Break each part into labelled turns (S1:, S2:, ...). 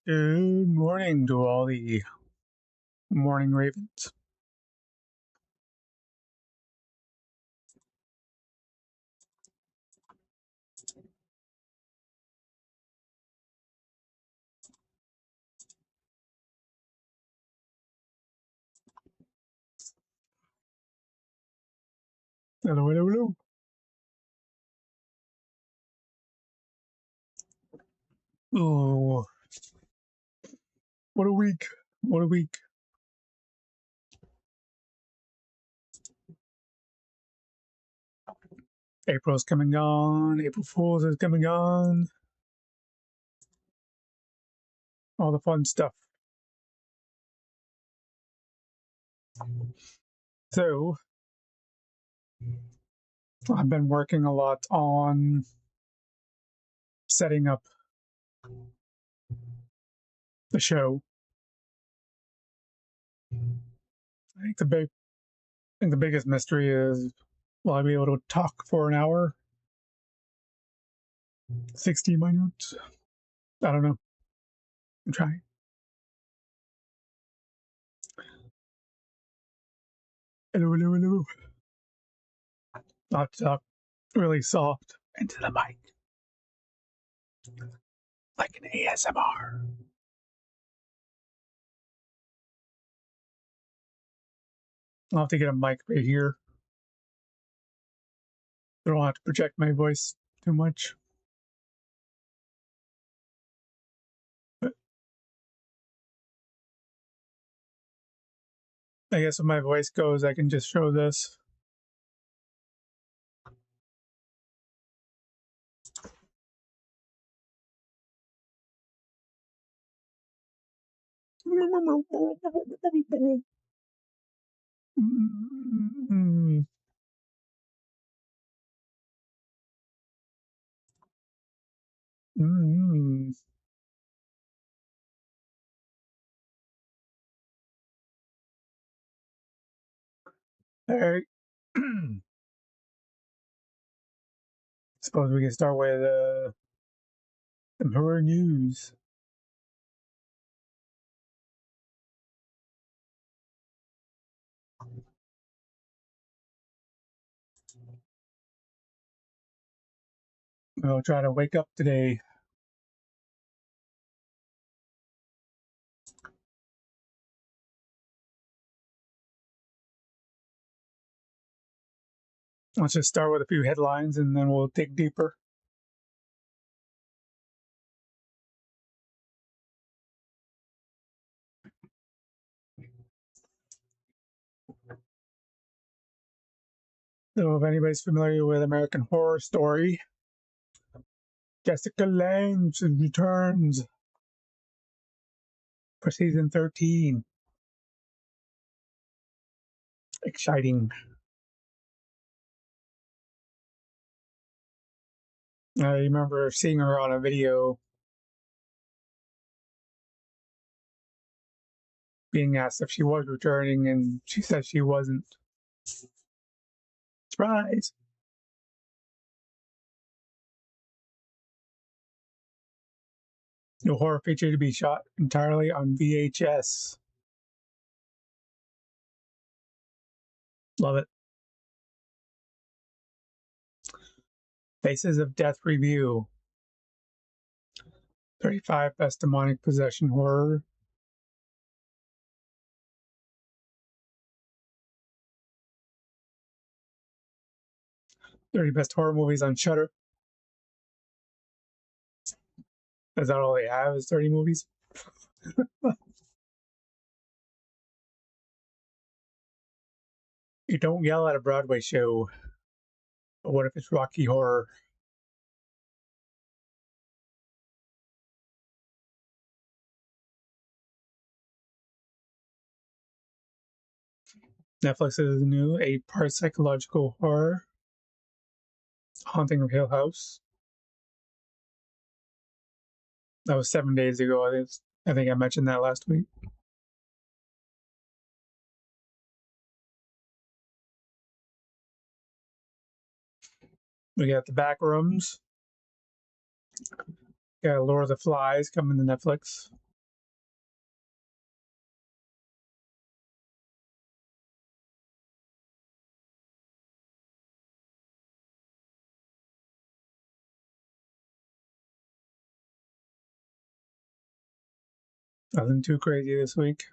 S1: Good morning to all the morning ravens. Hello, hello, hello. Oh, what a week. What a week. April's coming on. April Fool's is coming on. All the fun stuff. So, I've been working a lot on setting up the show. I think the biggest mystery is, will I be able to talk for an hour? 60 minutes? I don't know. I'm trying. Hello, hello, hello. Not talk really soft into the mic. Like an ASMR. I'll have to get a mic right here. I don't have to project my voice too much. But I guess if my voice goes, I can just show this. All right. Suppose we can start with some horror news. We'll try to wake up today. Let's just start with a few headlines and then we'll dig deeper. So, if anybody's familiar with American Horror Story, Jessica Lange returns for season 13. Exciting. I remember seeing her on a video being asked if she was returning, and she said she wasn't. Surprise! New horror feature to be shot entirely on VHS. Love it. Faces of Death review. 35 best demonic possession horror. "30 best horror movies on Shudder." Is that all they have? Is 30 movies? You don't yell at a Broadway show. But what if it's Rocky Horror? Netflix's new 8-part psychological horror, Haunting of Hill House. That was 7 days ago. I think I mentioned that last week. We got The Back Rooms. Got Lord of the Flies coming to Netflix. Nothing too crazy this week.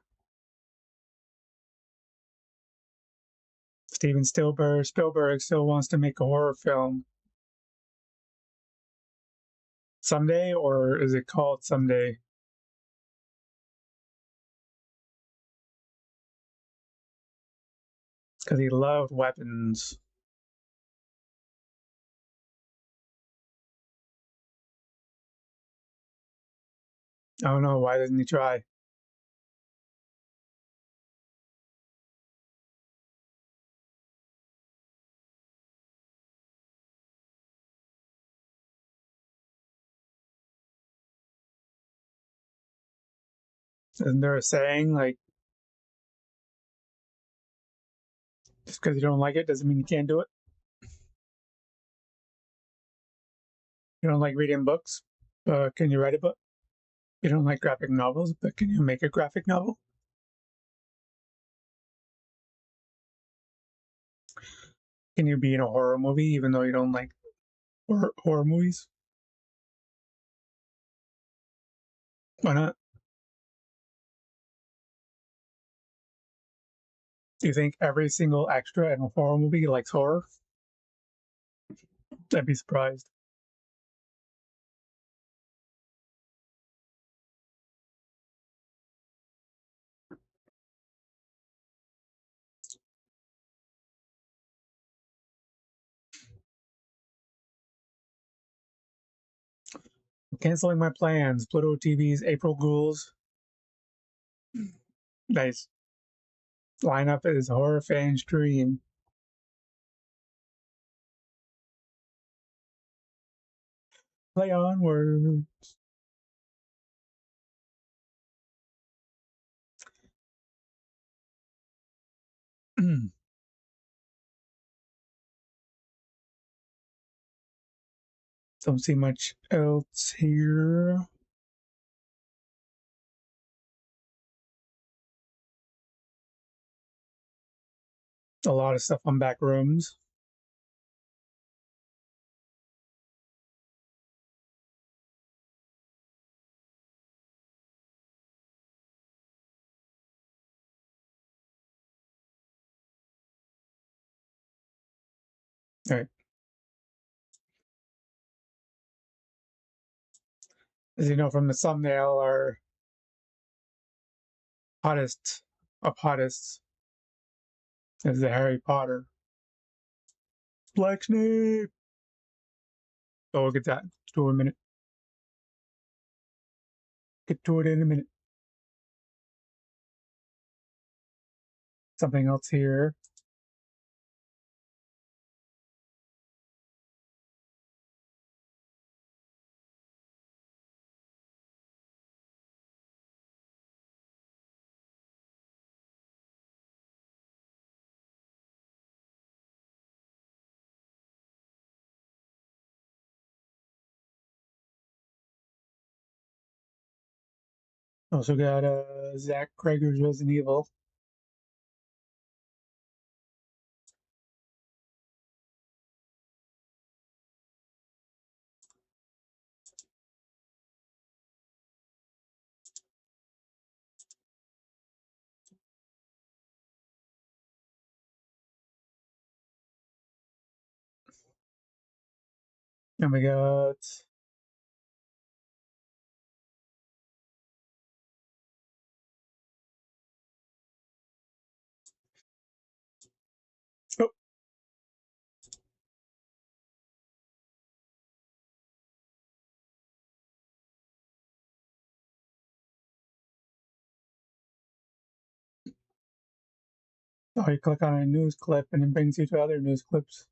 S1: Steven Spielberg still wants to make a horror film someday, or is it called Someday? Because he loved weapons. I don't know, why doesn't he try? Isn't there a saying like, just because you don't like it doesn't mean you can't do it? You don't like reading books, can you write a book? You don't like graphic novels, but can you make a graphic novel? Can you be in a horror movie even though you don't like horror movies? Why not? Do you think every single extra in a horror movie likes horror? I'd be surprised. I'm canceling my plans. Pluto TV's April Ghouls. Nice. Lineup is horror fans' dream. Play onward. Don't see much else here. A lot of stuff on back rooms. All right. As you know from the thumbnail, our hottest of hottests is the Harry Potter. Black Snape. So we'll get that to a minute. Get to it in a minute. Something else here. Also got Zach Cregger's Resident Evil. And we got you click on a news clip and it brings you to other news clips.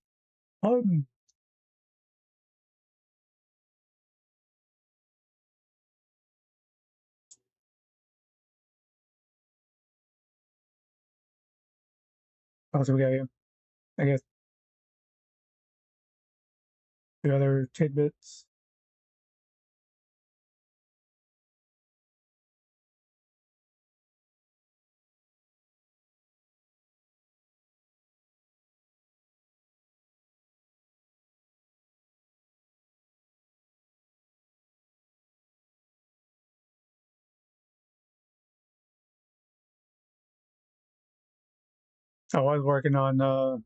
S1: Also we got you. I guess the other tidbits. I was working on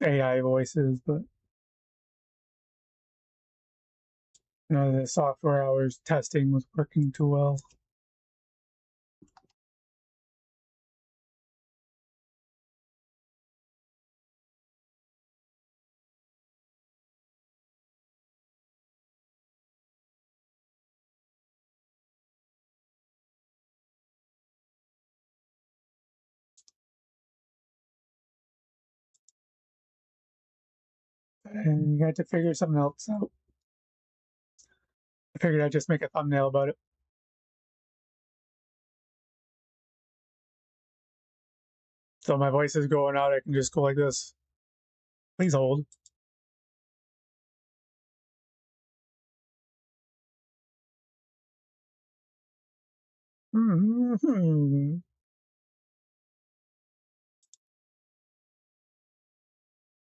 S1: AI voices, but none of the software I was testing was working too well. And you had to figure something else out. I figured I'd just make a thumbnail about it. So my voice is going out, I can just go like this. Please hold. Mm-hmm.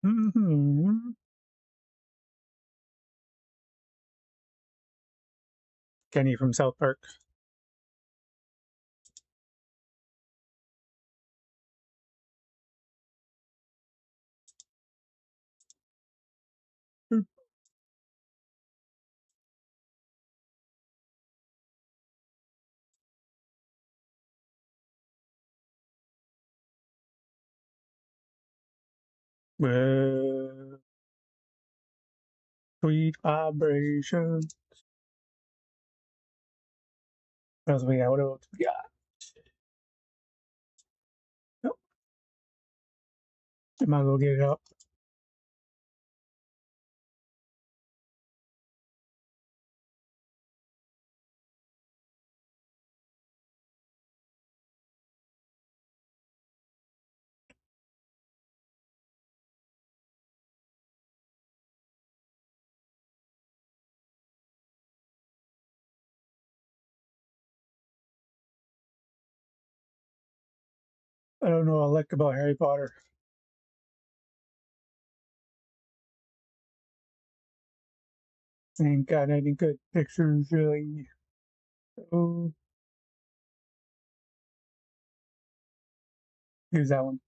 S1: Mm-hmm. Kenny from South Park. With sweet vibration. What else we got? What else we got? Nope. I might as well get it up. I don't know a lick about Harry Potter. Ain't got any good pictures really. Oh, here's that one.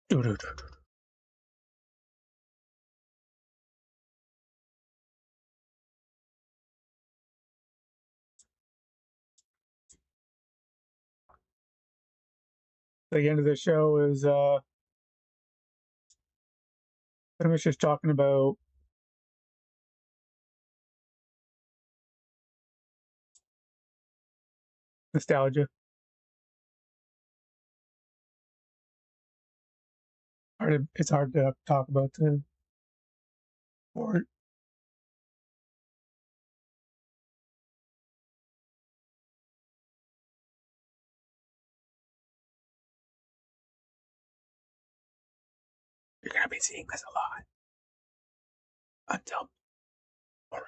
S1: Doo-doo-doo-doo. The end of the show is pretty much just talking about nostalgia. It's hard to talk about the or you're gonna be seeing this a lot until morale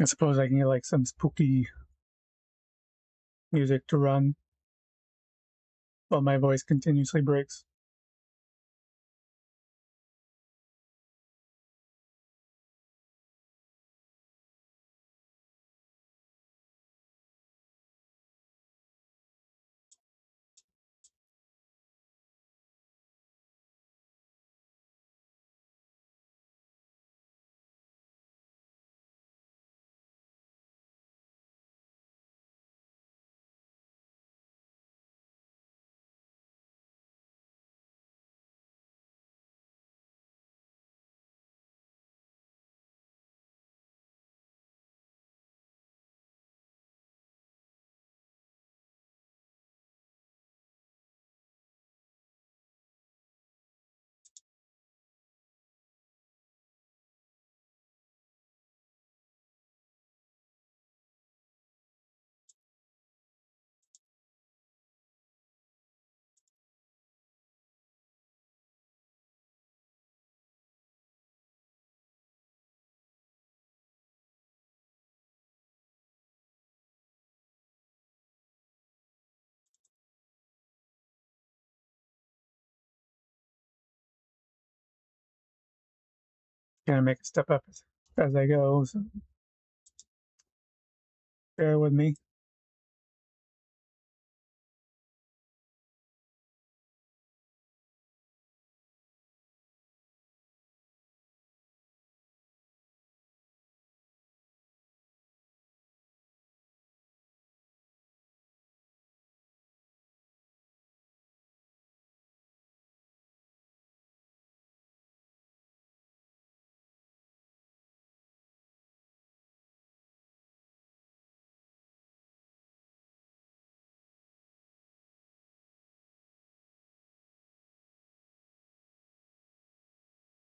S1: I suppose I can get like some spooky music to run while my voice continuously breaks. Gonna make a step up as I go, so bear with me.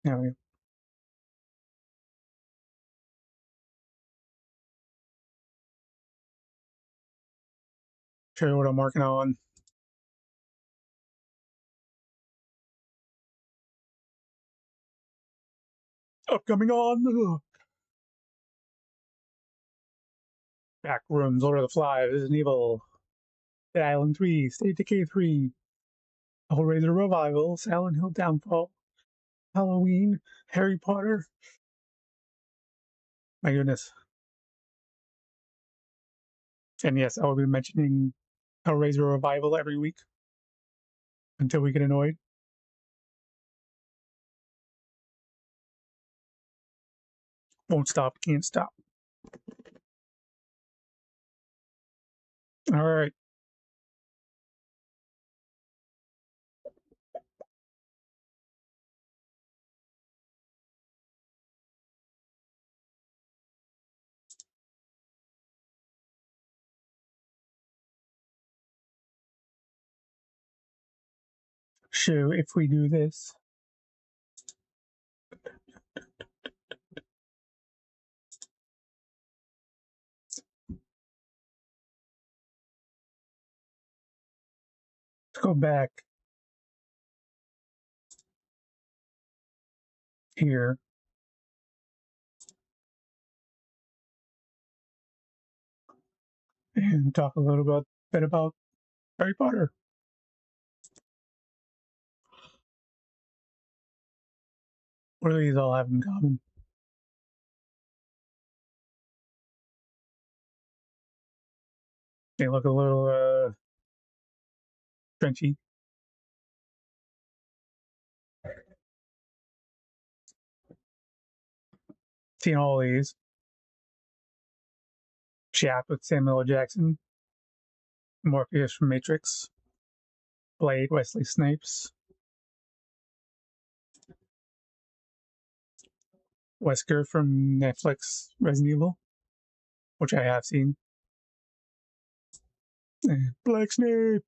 S1: There we go. Show you what I'm working on. Upcoming on Back Rooms, Lord of the Flies, Resident Evil, Dead Island 3, State of Decay 3, Hellraiser Revival, Silent Hill Downfall, Halloween, Harry Potter. My goodness. And yes, I will be mentioning Hellraiser Revival every week until we get annoyed. Won't stop, can't stop. All right. So if we do this, let's go back here. And talk a little bit about Harry Potter. What do these all have in common? They look a little trenchy. Seen all these. Shaft with Samuel L. Jackson. Morpheus from Matrix. Blade, Wesley Snipes. Wesker from Netflix Resident Evil, which I have seen. And Black Snape.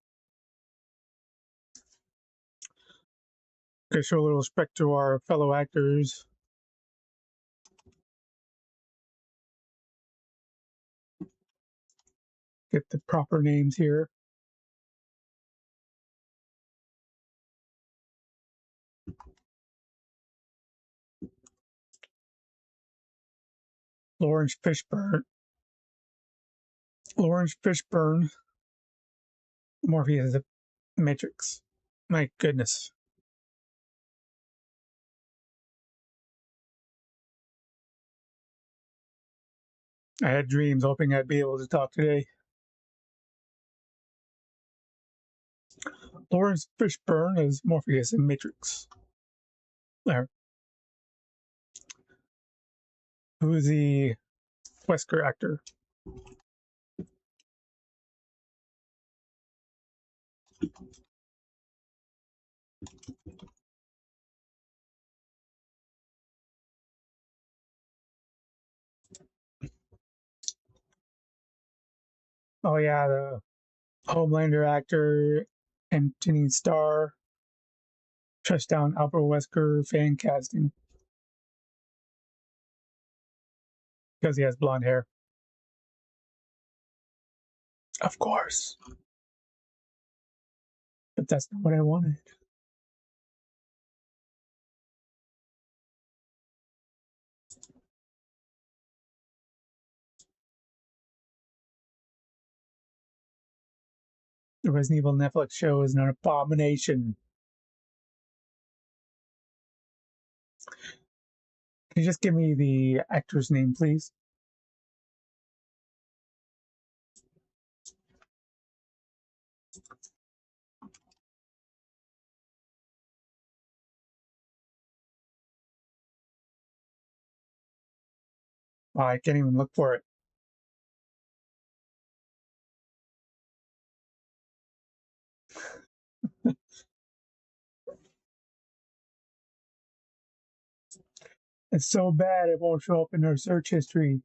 S1: Okay, show a little respect to our fellow actors. Get the proper names here. Lawrence Fishburne. Lawrence Fishburne. Morpheus is a Matrix. My goodness. I had dreams hoping I'd be able to talk today. Lawrence Fishburne is Morpheus in Matrix. There. Who is the Wesker actor? Oh yeah, the Homelander actor Anthony Starr. Touchdown Albert Wesker fan casting. Because he has blonde hair. Of course. But that's not what I wanted. The Resident Evil Netflix show is an abomination. Can you just give me the actor's name, please? Oh, I can't even look for it. It's so bad it won't show up in our search history.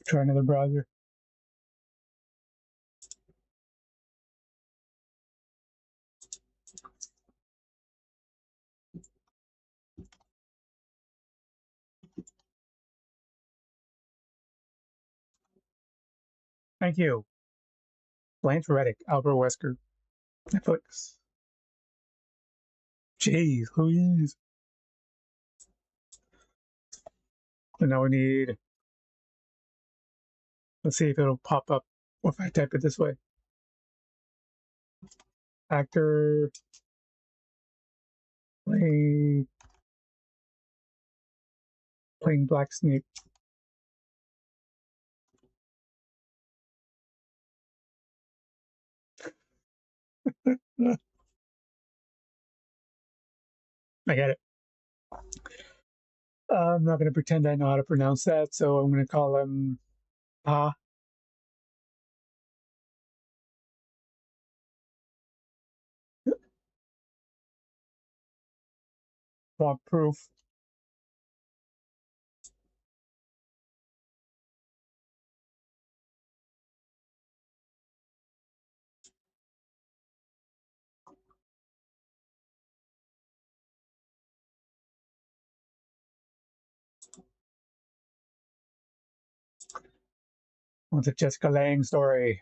S1: Try another browser. Thank you. Blanche Reddick, Albert Wesker, Netflix. Jeez, Louise. And now we need. Let's see if it'll pop up if I type it this way. Actor playing Black Snape. I get it. I'm not going to pretend I know how to pronounce that, so I'm going to call him Pa. Want proof? Want the Jessica Lange story?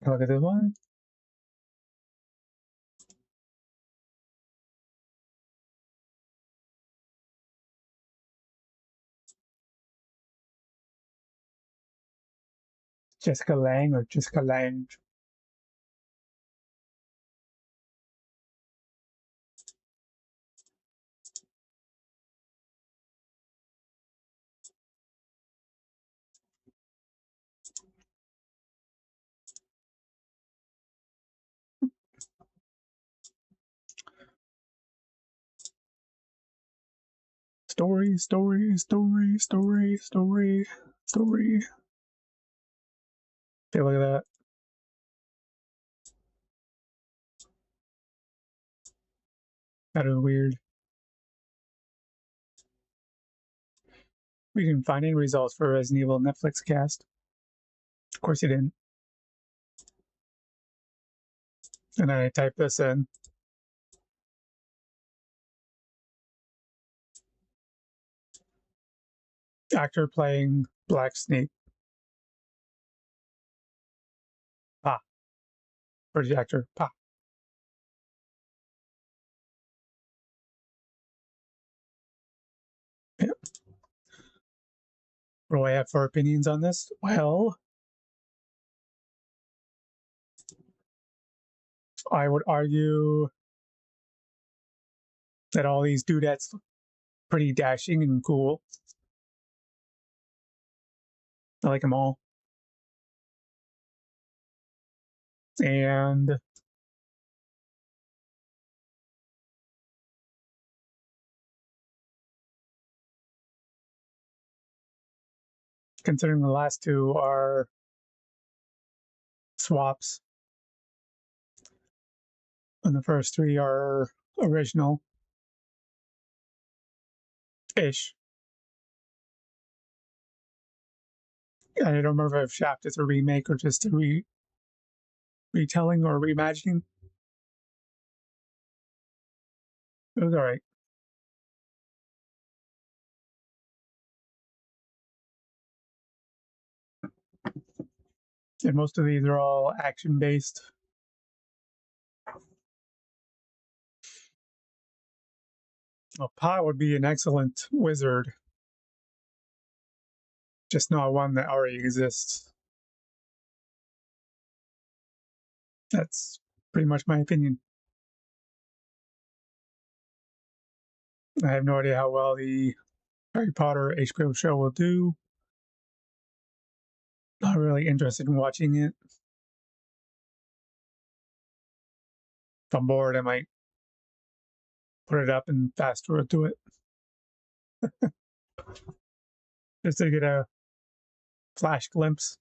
S1: Look at this one. Jessica Lange or Jessica Lange? Story, story, story, story, story, story. Take a look at that. That is weird. We didn't find any results for Resident Evil Netflix cast. Of course you didn't. And then I type this in. Actor playing Black Snape. Pa. British actor. Pa. Yep. What do I have for opinions on this? Well, I would argue that all these dudettes look pretty dashing and cool. I like them all. And considering the last two are swaps and the first three are original ish. I don't remember if Shaft is a remake or just a retelling or reimagining. It was all right. And most of these are all action based. Well, Pa would be an excellent wizard, just not one that already exists. That's pretty much my opinion. I have no idea how well the Harry Potter HBO show will do. Not really interested in watching it. If I'm bored, I might put it up and fast forward to it just to get a flash glimpse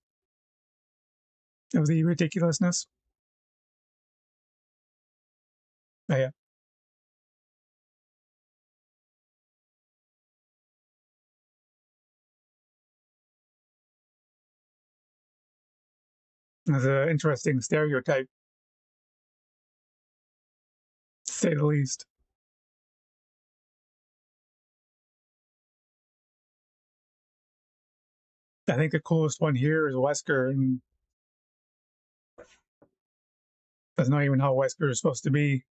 S1: of the ridiculousness. But yeah, it's an interesting stereotype, to say the least. I think the coolest one here is Wesker, and that's not even how Wesker is supposed to be,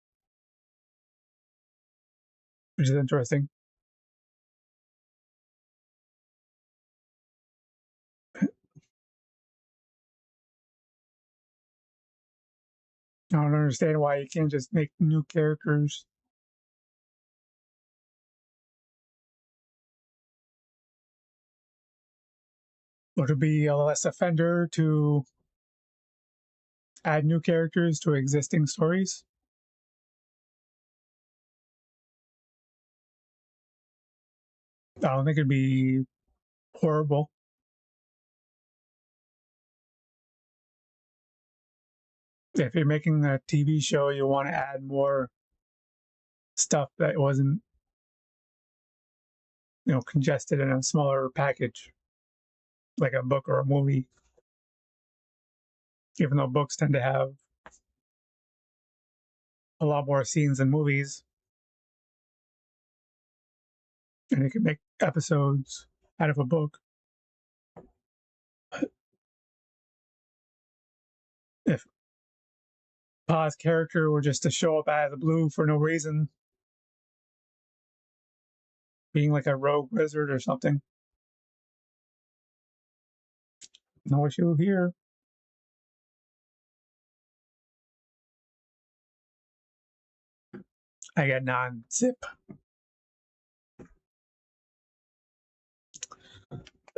S1: which is interesting. I don't understand why you can't just make new characters. Would it be a less offender to add new characters to existing stories? I don't think it'd be horrible. If you're making a TV show, you want to add more stuff that wasn't, congested in a smaller package, like a book or a movie. Even though books tend to have a lot more scenes than movies, and you can make episodes out of a book. If Pa's character were just to show up out of the blue for no reason, being like a rogue wizard or something, no issue here. I got non-zip.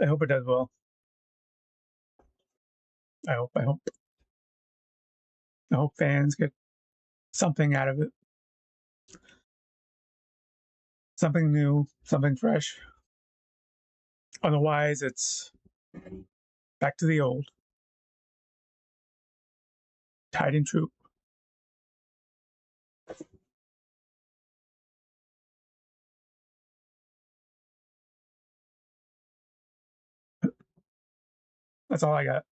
S1: I hope it does well. I hope. I hope fans get something out of it. Something new, something fresh. Otherwise, it's back to the old. Tied and true. That's all I got.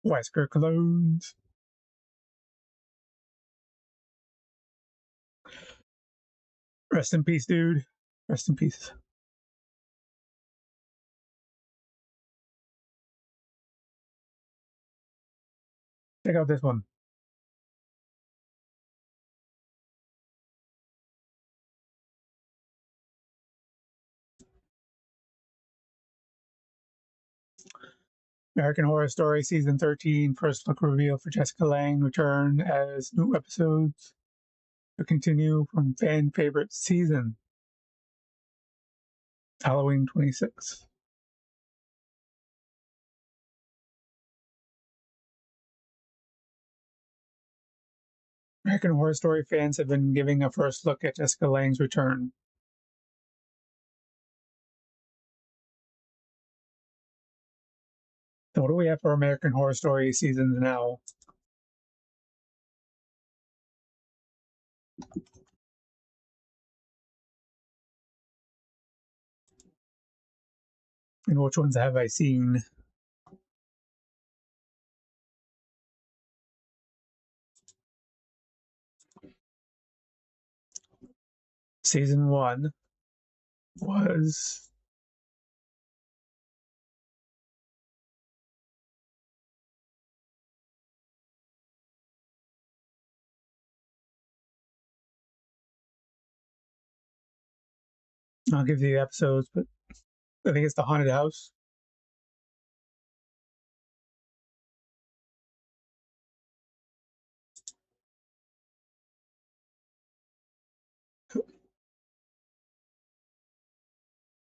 S1: Wesker clones. Rest in peace, dude. Rest in peace. Check out this one. American Horror Story Season 13, first look reveal for Jessica Lange return as new episodes to continue from fan favorite season. Halloween 26. American Horror Story fans have been giving a first look at Jessica Lange's return. So what do we have for American Horror Story seasons now? And which ones have I seen? Season 1 was I'll give you the episodes, but I think it's the haunted house.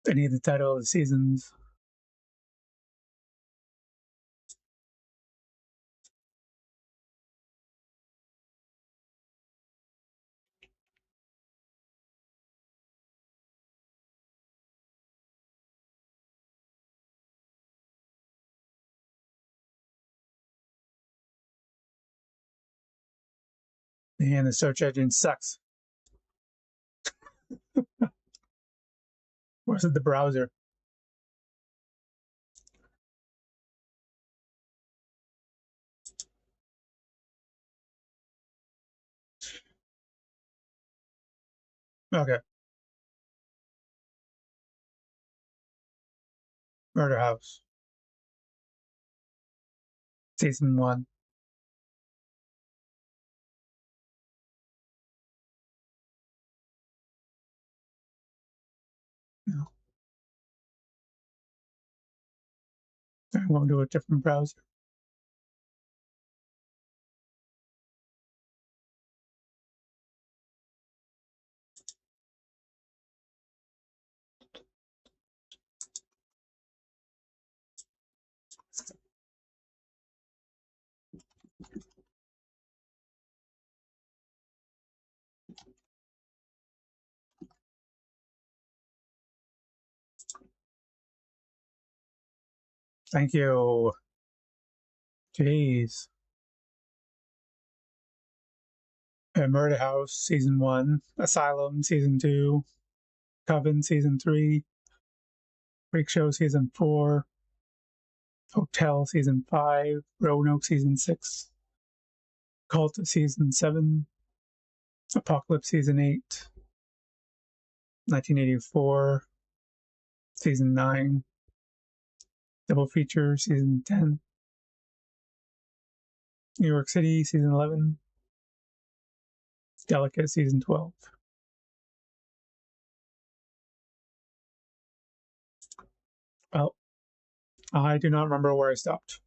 S1: I need the title of the seasons. And the search engine sucks. Or is it the browser? Okay. Murder House. Season 1. No. I'm going to a different browser. Thank you. Jeez. Murder House, Season 1. Asylum, Season 2. Coven, Season 3. Freak Show, Season 4. Hotel, Season 5. Roanoke, Season 6. Cult, Season 7. Apocalypse, Season 8. 1984. Season 9. Double Feature, Season 10. New York City, Season 11. Delicate, Season 12. Well, I do not remember where I stopped.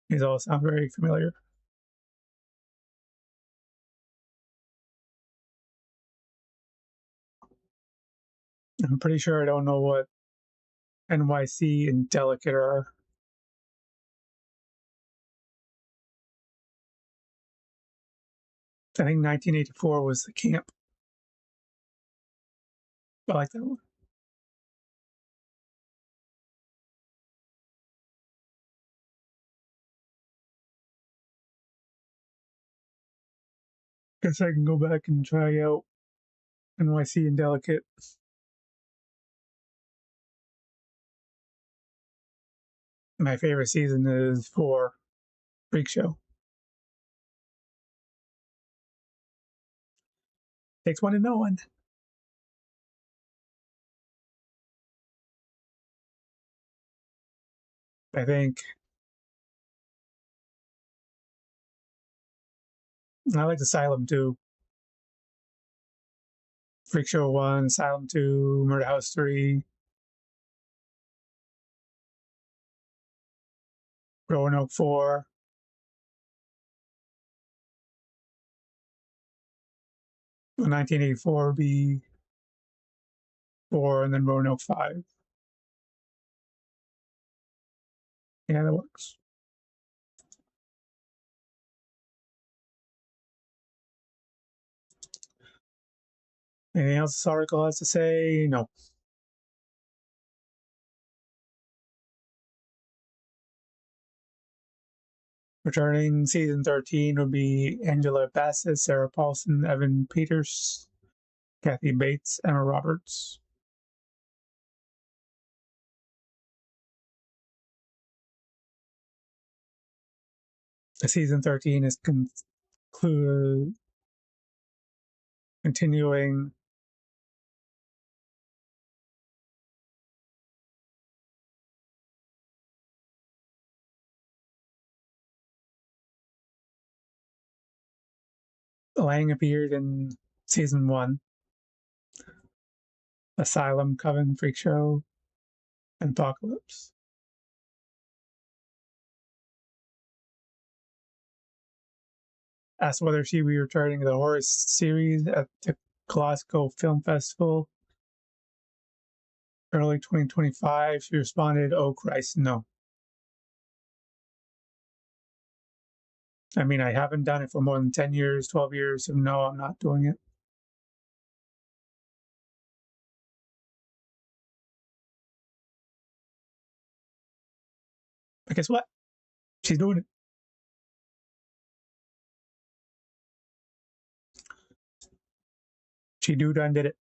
S1: These all sound very familiar. I'm pretty sure I don't know what NYC and Delicate are. I think 1984 was the camp. I like that one. Guess I can go back and try out NYC and Delicate. My favorite season is 4, Freak Show. Takes one to know one. I think I liked Asylum 2. Freak Show 1, Asylum 2, Murder House 3, Roanoke 4, 1984 would be 4, and then Roanoke 5. Yeah, that works. Anything else this article has to say? No. Returning season 13 would be Angela Bassett, Sarah Paulson, Evan Peters, Kathy Bates, Emma Roberts. Season 13 is continuing Lange appeared in season 1, Asylum, Coven, Freak Show, and Apocalypse. Asked whether she would be returning to the horror series at the Glasgow Film Festival early 2025. She responded, "Oh Christ, no." I mean, I haven't done it for more than 10 years, 12 years, so no, I'm not doing it. But guess what? She's doing it. She done did it.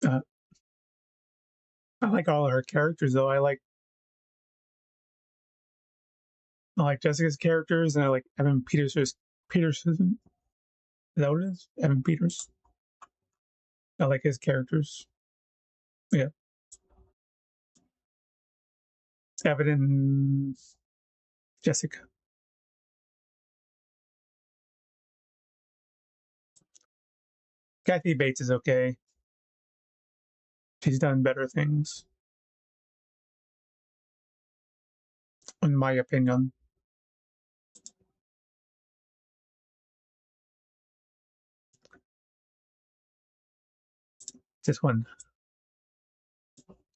S1: Uh, I like all of her characters, though. I like Jessica's characters, and I like Evan Peterson. Is that what it is? Evan Peters. I like his characters. Yeah. Evan and Jessica. Kathy Bates is okay. She's done better things, in my opinion. This one.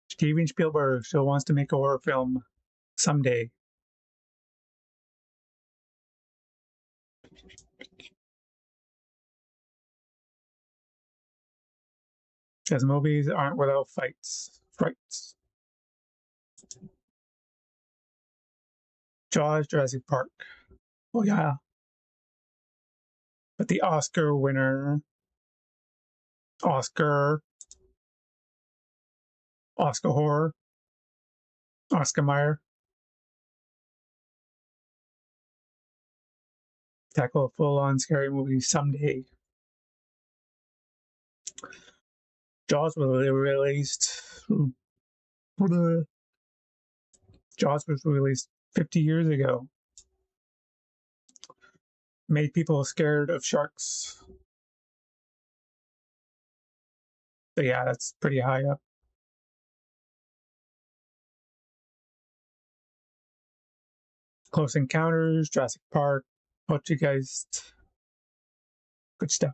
S1: Steven Spielberg still wants to make a horror film someday. Because movies aren't without frights. Jaws, Jurassic Park. Oh yeah. But the Oscar winner, Oscar Horror, Oscar Mayer, tackle a full-on scary movie someday. Jaws was released. Jaws was released 50 years ago. Made people scared of sharks. So yeah, that's pretty high up. Close Encounters, Jurassic Park, Poltergeist. Good stuff.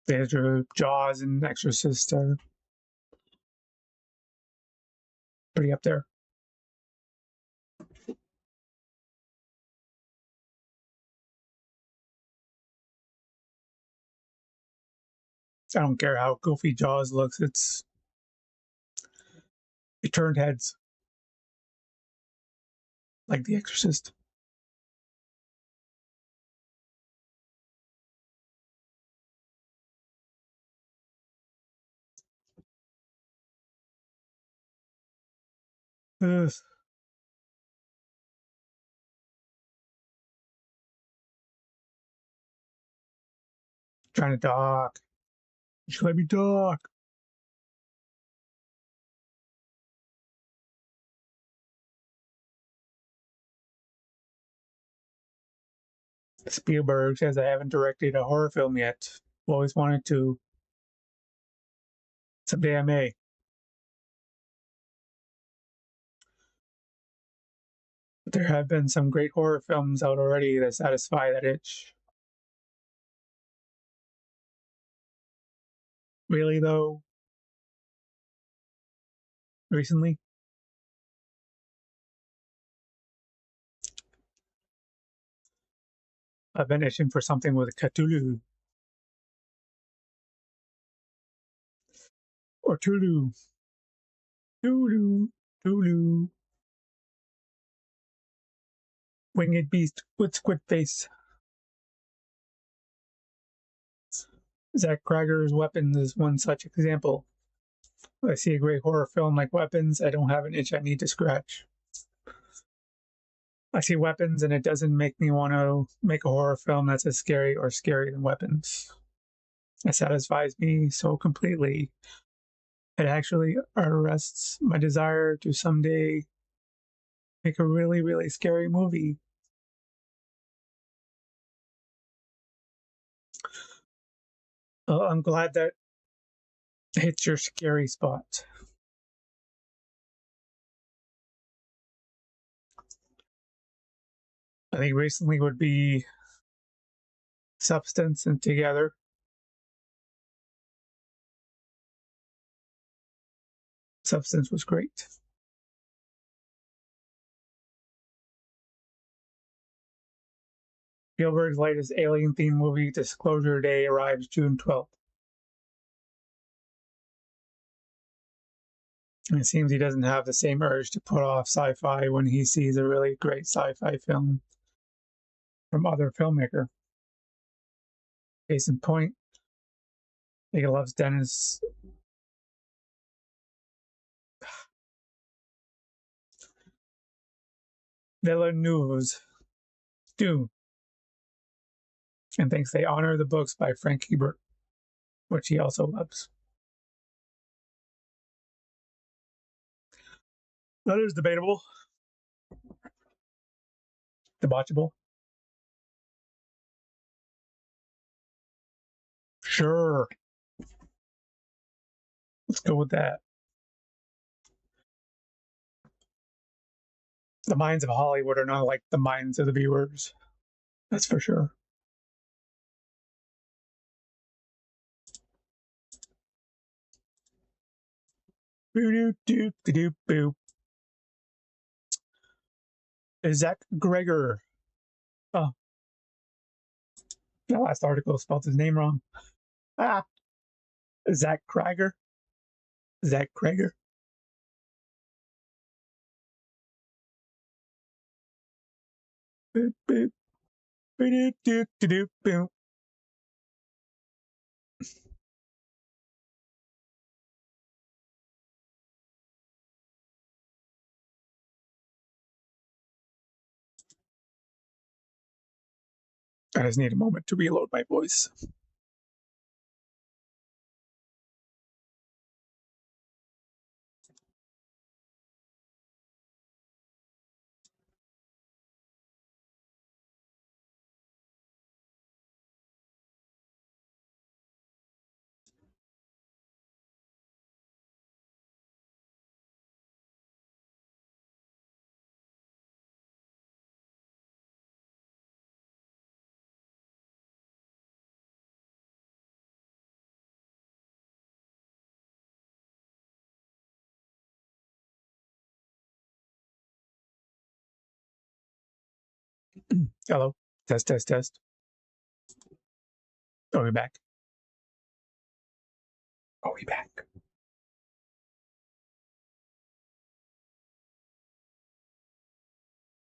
S1: There's Jaws and Exorcist are pretty up there. I don't care how goofy Jaws looks. It turned heads. like The Exorcist. Ugh. Trying to talk. You should let me talk. Spielberg says I haven't directed a horror film yet. Always wanted to. Someday I may. But there have been some great horror films out already that satisfy that itch. Really, though? Recently? I've been itching for something with Cthulhu. Or Tulu. Tulu. Tulu. Winged beast with squid face. Zach Cregger's Weapons is one such example. I see a great horror film like Weapons, I don't have an itch I need to scratch. I see Weapons and it doesn't make me want to make a horror film that's as scary or scarier than Weapons. It satisfies me so completely. It actually arrests my desire to someday make a really, really scary movie. I'm glad that hits your scary spot. I think recently would be Substance and Together. Substance was great. Spielberg's latest alien-themed movie, Disclosure Day, arrives June 12th. And it seems he doesn't have the same urge to put off sci-fi when he sees a really great sci-fi film from other filmmaker. Case in point, he loves Dennis Villeneuve's Dune, and thinks they honor the books by Frank Herbert, which he also loves. That is debatable. Debauchable. Sure. Let's go with that. The minds of Hollywood are not like the minds of the viewers. That's for sure. Boo-doo-doo-doo-boo. Zach Cregger. Oh, the last article spelled his name wrong. Ah, Zach Cregger. Zach Cregger. Boop, boop. Boo-doo-doo-doo-boo. I just need a moment to reload my voice. Hello. Test, test, test. Are we back? Are we back?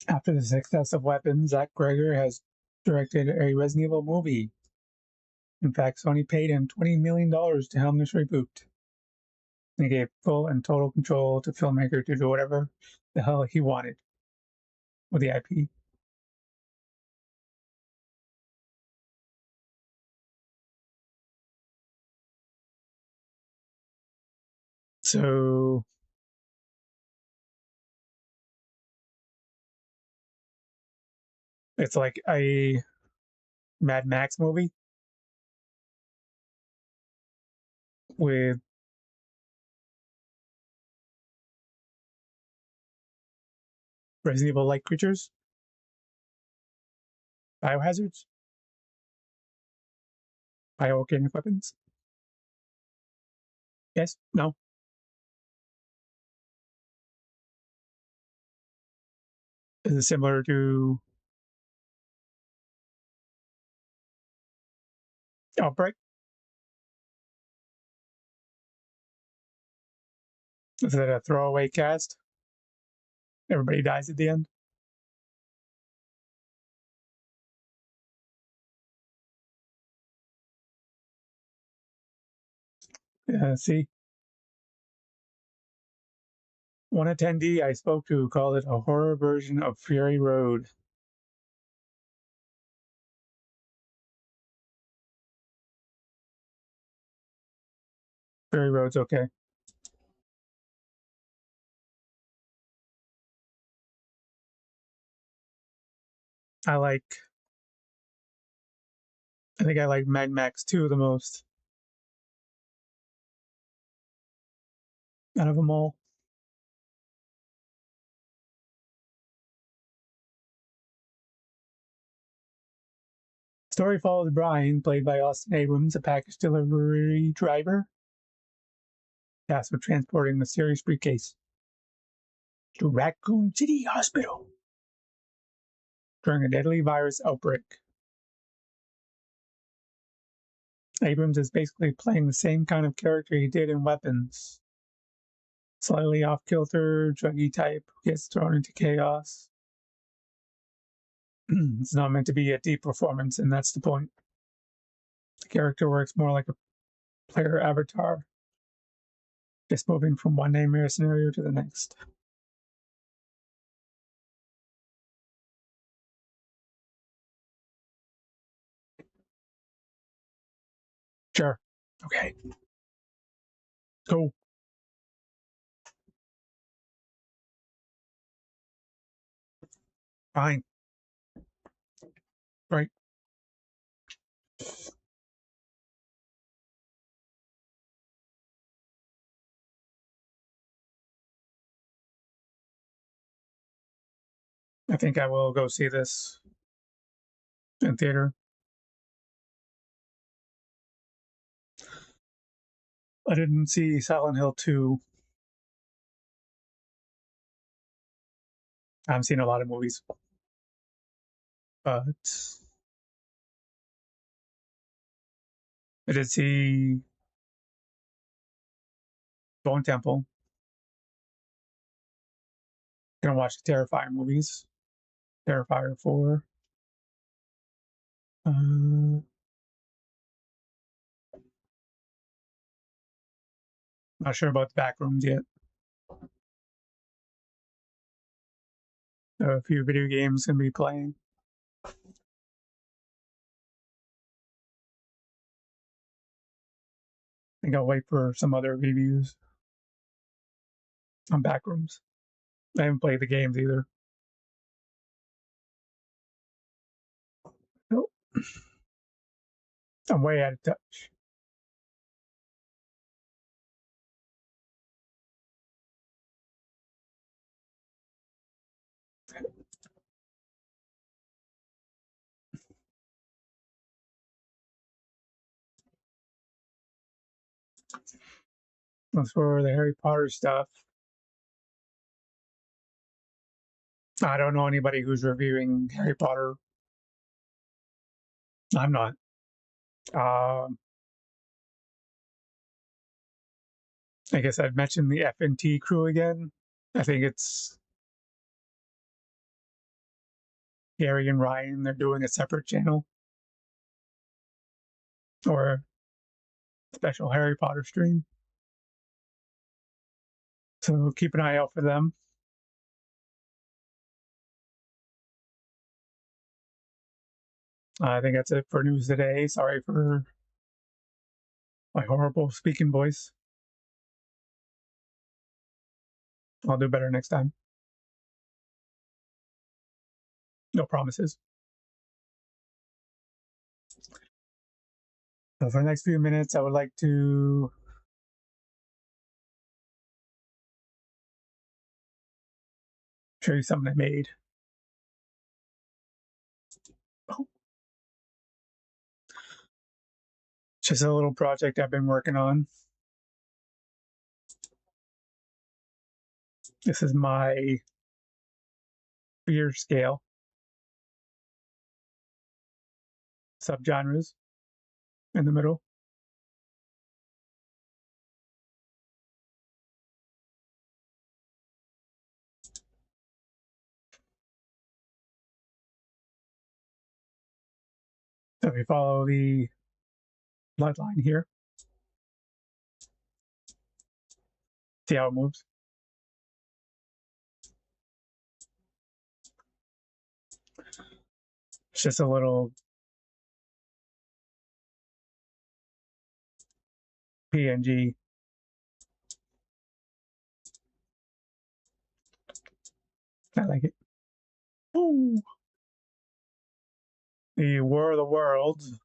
S1: After the success of Weapons, Cregger has directed a Resident Evil movie. In fact, Sony paid him $20 million to helm this reboot. He gave full and total control to filmmaker to do whatever the hell he wanted with the IP. So it's like a Mad Max movie with Resident Evil like creatures, biohazards, bioorganic weapons. Yes? No? Is it similar to Outbreak? Is it a throwaway cast? Everybody dies at the end? See? One attendee I spoke to called it a horror version of Fury Road. Fury Road's okay. I think I like Mad Max 2 the most out of them all. Story follows Brian, played by Austin Abrams, a package delivery driver, tasked with transporting a mysterious briefcase to Raccoon City Hospital during a deadly virus outbreak. Abrams is basically playing the same kind of character he did in Weapons. Slightly off-kilter, druggy type who gets thrown into chaos. It's not meant to be a deep performance, and that's the point. The character works more like a player avatar, just moving from one nightmare scenario to the next. Sure. Okay. Cool. Fine. Right. I think I will go see this in theater. I didn't see Silent Hill 2. I haven't seen a lot of movies, but I did see Bone Temple. Gonna watch the Terrifier movies. Terrifier 4. Not sure about the back rooms yet. A few video games gonna be playing. I think I'll wait for some other reviews on back rooms. I haven't played the games either. Nope. I'm way out of touch. As for the Harry Potter stuff, I don't know anybody who's reviewing Harry Potter. I'm not. I guess I'd mention the FNT crew again. I think it's Gary and Ryan, they're doing a separate channel or a special Harry Potter stream. So keep an eye out for them. I think that's it for news today. Sorry for my horrible speaking voice. I'll do better next time. No promises. So for the next few minutes, I would like to show you something I made. Oh. Just a little project I've been working on. This is my fear scale. Subgenres in the middle. So if you follow the bloodline here, see how it moves. It's just a little PNG. I like it. Ooh. The War of the Worlds,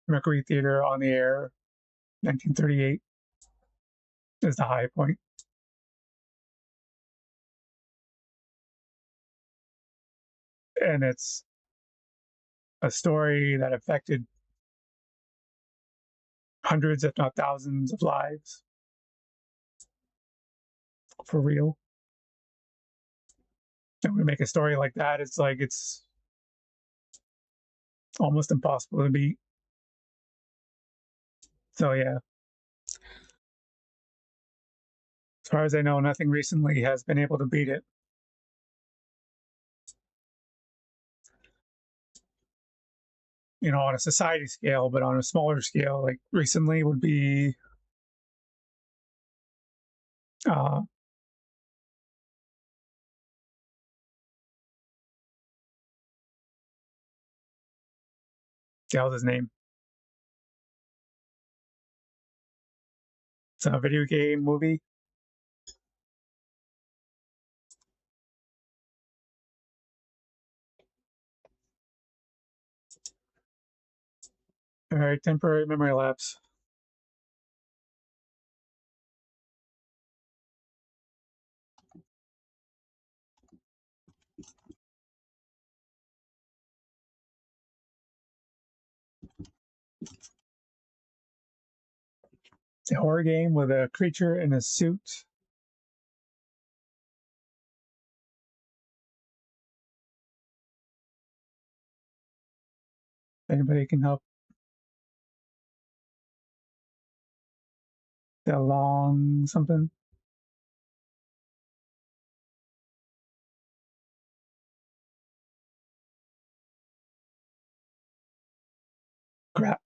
S1: Mercury Theater on the Air, 1938, is the high point. And it's a story that affected hundreds, if not thousands, of lives. For real. And when we make a story like that, it's like it's almost impossible to beat. So yeah. As far as I know, nothing recently has been able to beat it. You know, on a society scale, but on a smaller scale, like recently would be that was his name. It's a video game movie. All right, temporary memory lapse. It's a horror game with a creature in a suit. Anybody can help. The long something. Crap.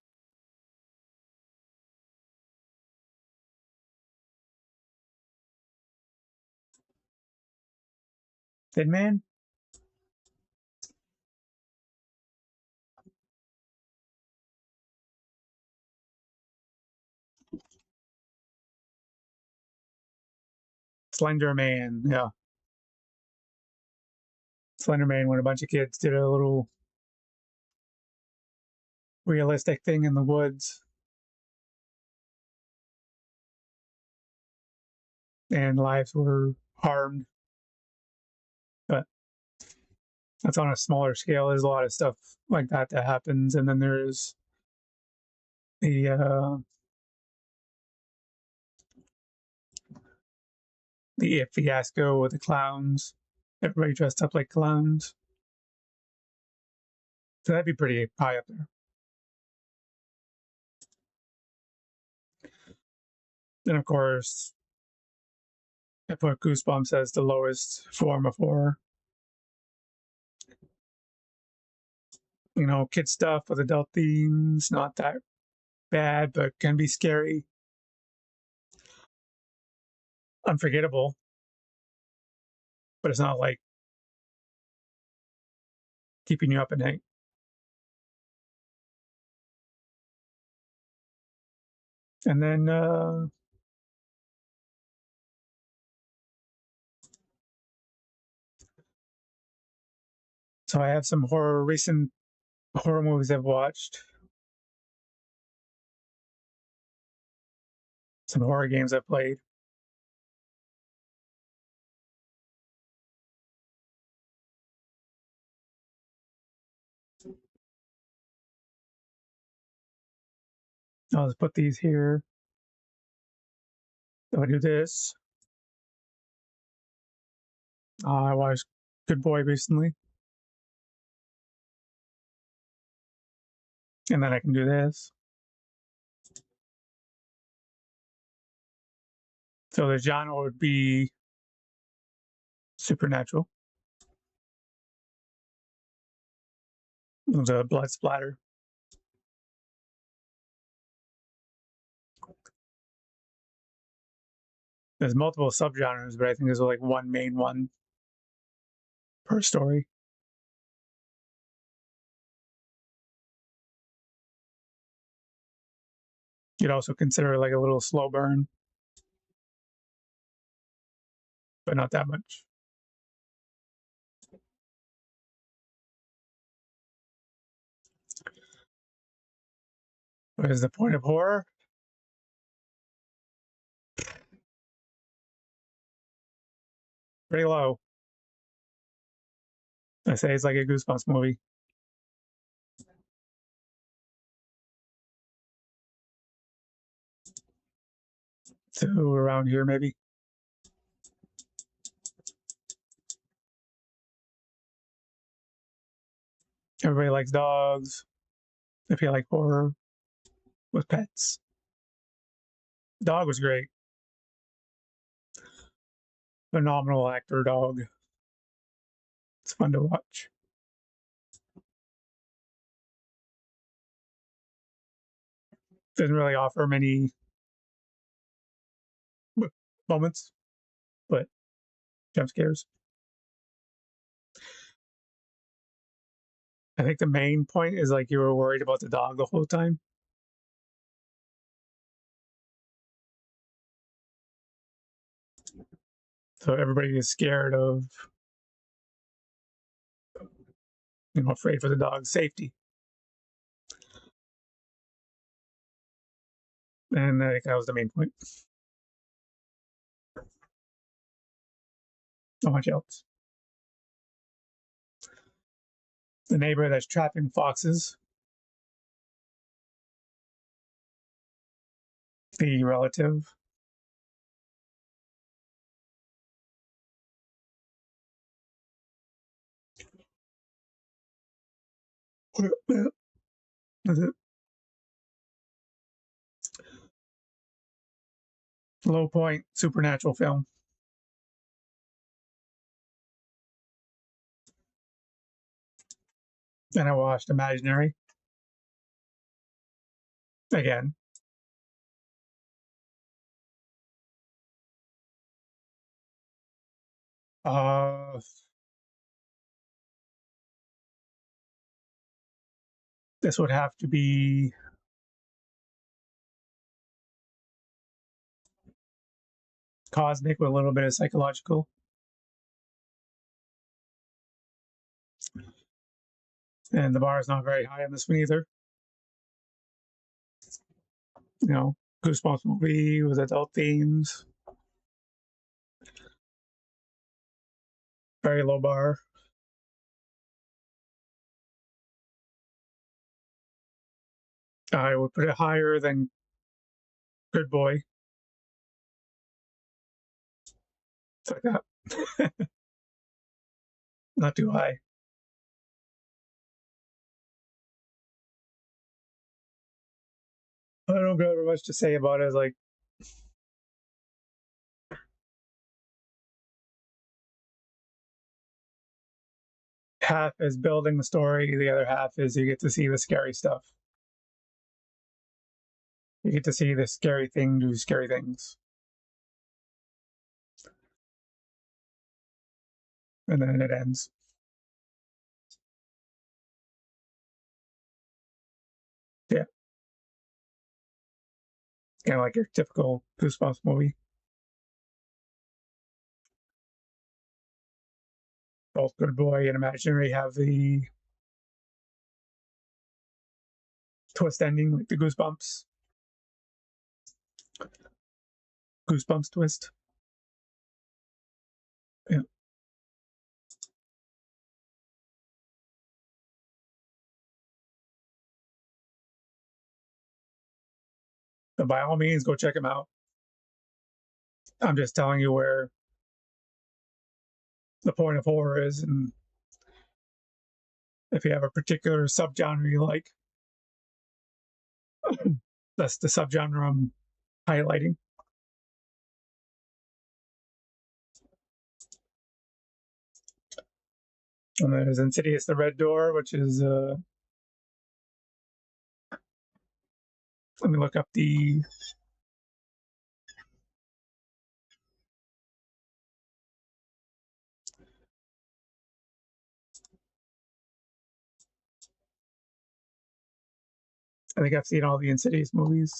S1: Thin Man? Slender Man, yeah. Slender Man, when a bunch of kids did a little realistic thing in the woods. And lives were harmed. But that's on a smaller scale. There's a lot of stuff like that that happens. And then there's the It fiasco with the clowns. Everybody dressed up like clowns. So that'd be pretty high up there. Then, of course, I put Goosebumps as the lowest form of horror. kid stuff with adult themes, not that bad, but can be scary. Unforgettable, but it's not like keeping you up at night. And then so I have some recent horror movies I've watched, some horror games I've played. I'll just put these here. So I do this. I watched Good Boy recently. And then I can do this. So the genre would be supernatural. The blood splatter. There's multiple subgenres, but I think there's like one main one per story. You'd also consider like a little slow burn, but not that much. What is the point of horror? Pretty low. I say it's like a Goosebumps movie. 2 around here, maybe. Everybody likes dogs. If you like horror with pets, dog was great. Phenomenal actor, dog. It's fun to watch. Doesn't really offer many moments, but jump scares. I think the main point is like you were worried about the dog the whole time. So everybody is scared of, afraid for the dog's safety. And I think that was the main point. Not much else. The neighbor that's trapping foxes. The relative. That's it. Low point, supernatural film. Then I watched Imaginary. Again. This would have to be cosmic with a little bit of psychological. And the bar is not very high on this one either. Goosebumps movie with adult themes. Very low bar. I would put it higher than Good Boy. It's like that. Not too high. I don't got much to say about it. Like, half is building the story, the other half is you get to see the scary stuff. You get to see the scary thing do scary things. And then it ends. Yeah. Kind of like your typical Goosebumps movie. Both Good Boy and Imaginary have the twist ending, like the Goosebumps twist. Yeah. So by all means, go check them out. I'm just telling you where the point of horror is, and if you have a particular subgenre you like, that's the subgenre I'm highlighting. And there's Insidious the Red Door, which is let me look up the I think I've seen all the Insidious movies.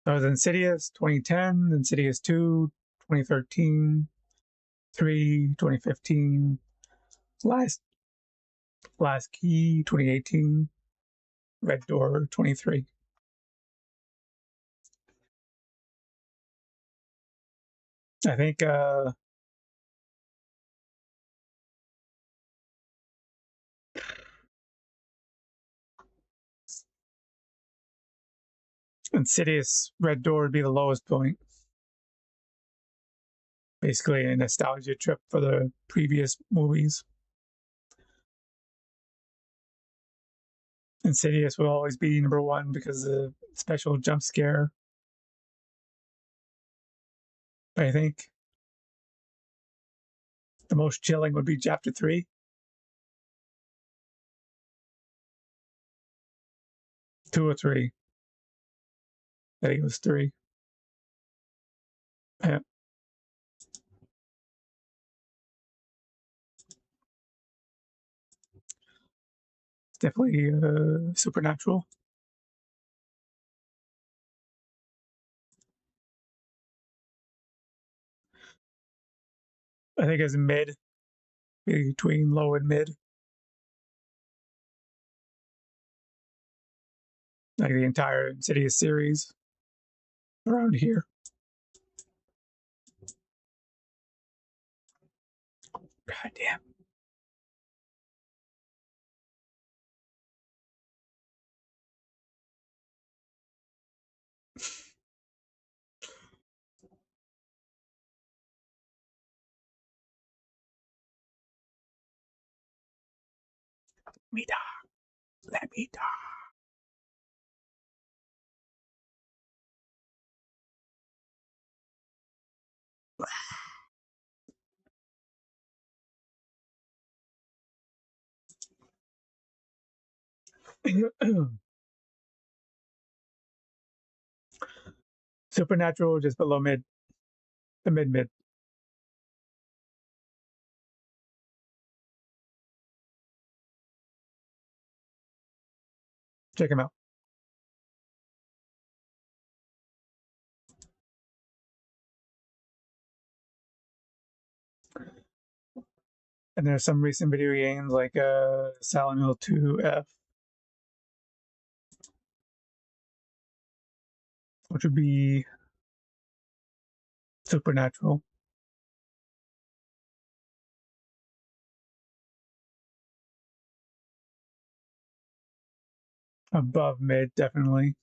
S1: That was Insidious 2010, Insidious 2 2013, 3 2015, Last Key 2018, Red Door 23. I think Insidious Red Door would be the lowest point. Basically a nostalgia trip for the previous movies. Insidious will always be number one because of the special jump scare. I think the most chilling would be chapter 3. 2 or 3. I think it was 3. Yeah. It's definitely supernatural. I think it's mid, between low and mid. Like the entire Insidious series around here. God damn. Me die. Let me die. Supernatural just below mid, the mid. Check him out. And there's some recent video games like Silent Hill 2F, which would be supernatural. Above mid, definitely.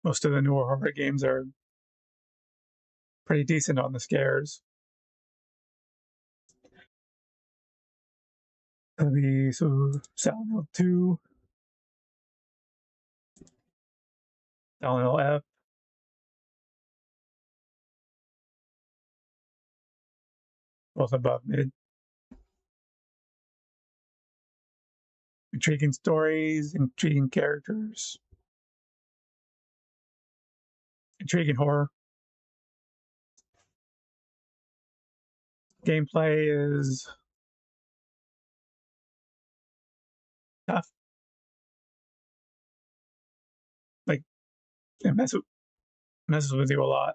S1: Most of the newer horror games are pretty decent on the scares. That'll be so Silent Hill 2, Silent Hill F, both above mid. Intriguing stories, intriguing characters, intriguing horror. Gameplay is tough. Like, it messes with you a lot.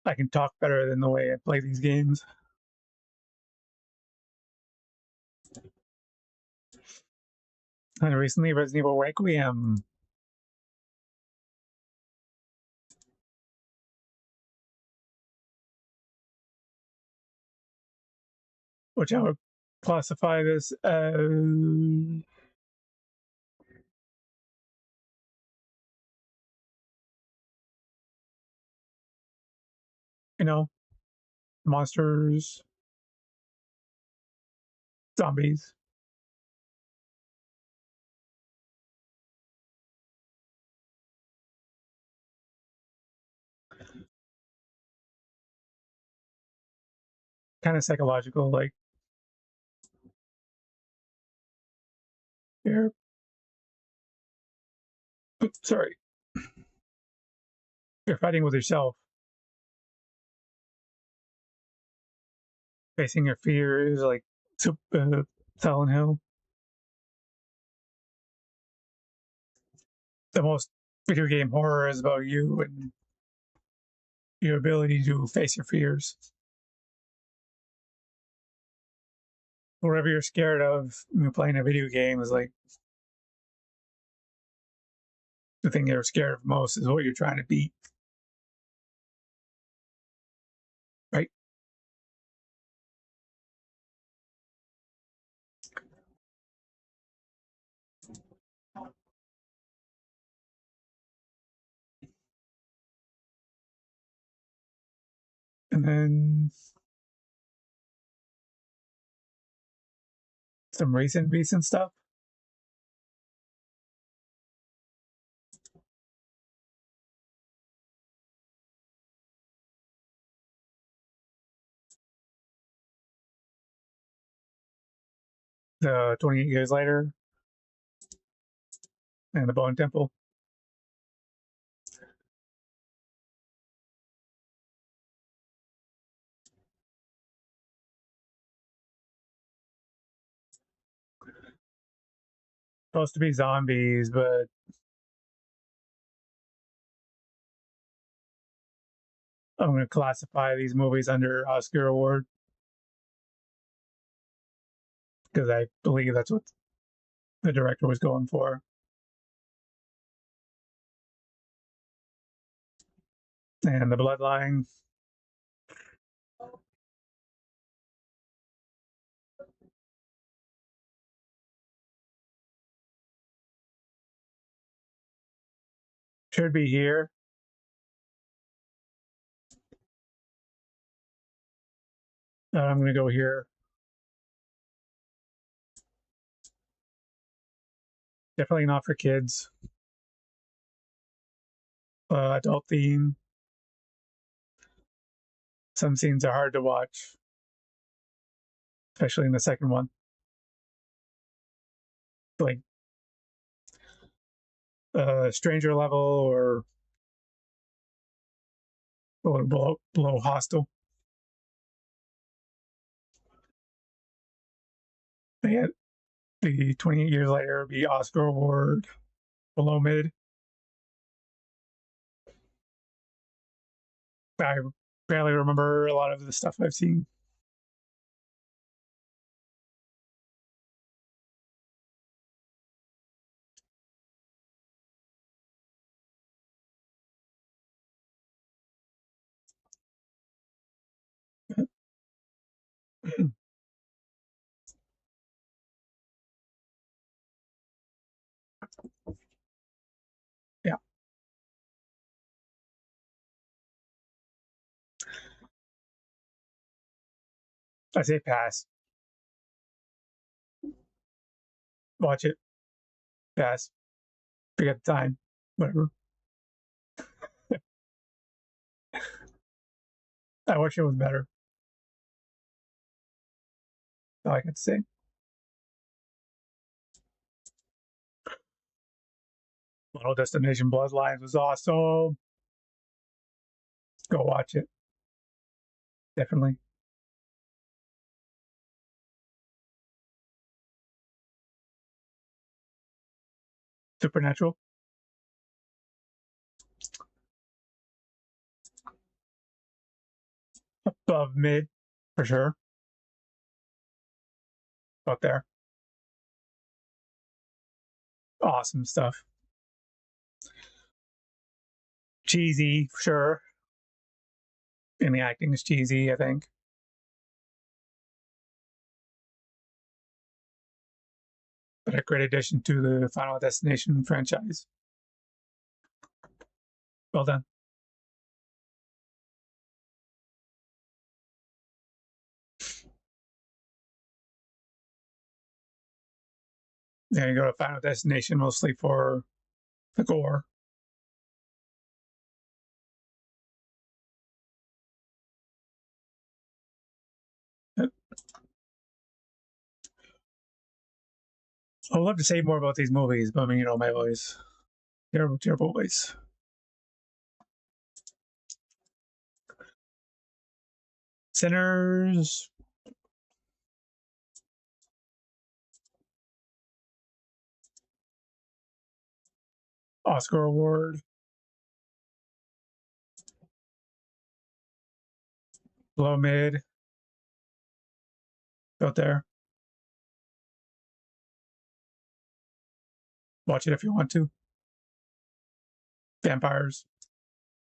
S1: I can talk better than the way I play these games. And recently, Resident Evil Requiem. Which I would classify this as, monsters, zombies. Kind of psychological, like you're sorry, you're fighting with yourself, facing your fears, like Silent Hill. The most video game horror is about you and your ability to face your fears. Whatever you're scared of when you're playing a video game is like the thing you're scared of most is what you're trying to beat. Right? And then some recent stuff. The 28 Years Later and the Bone Temple. Supposed to be zombies, but I'm going to classify these movies under Oscar award because I believe that's what the director was going for. And the Bloodlines. Should be here. I'm going to go here. Definitely not for kids. Adult theme. Some scenes are hard to watch, especially in the second one. Like Stranger Level or below Hostel. They had the 28 Years Later be Oscar award below mid. I barely remember a lot of the stuff I've seen. Yeah. I say pass. Watch it. Pass. Forget the time. Whatever. I wish it was better. All I can say. Final Destination Bloodlines was awesome. Go watch it. Definitely. Supernatural. Above mid, for sure. Out there. Awesome stuff. Cheesy, for sure. And the acting is cheesy, I think. But a great addition to the Final Destination franchise. Well done. Yeah, you go to Final Destination mostly for the gore. I would love to say more about these movies, but I mean, you know, my voice. Terrible, terrible voice. Sinners. Oscar award. Low mid. Out there. Watch it if you want to. Vampires.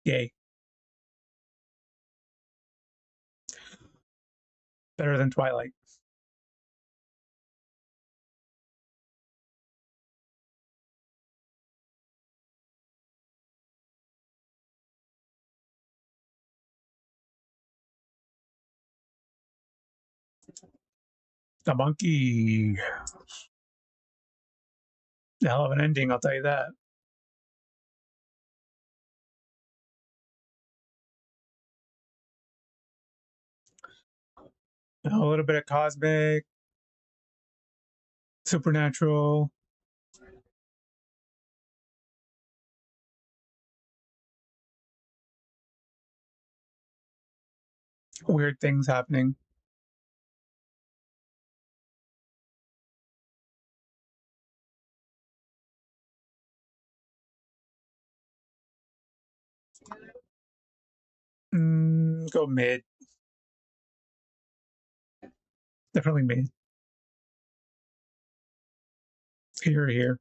S1: Yay. Better than Twilight. The monkey. Hell of an ending, I'll tell you that. A little bit of cosmic, supernatural. Weird things happening. Go mid. Definitely mid. Here.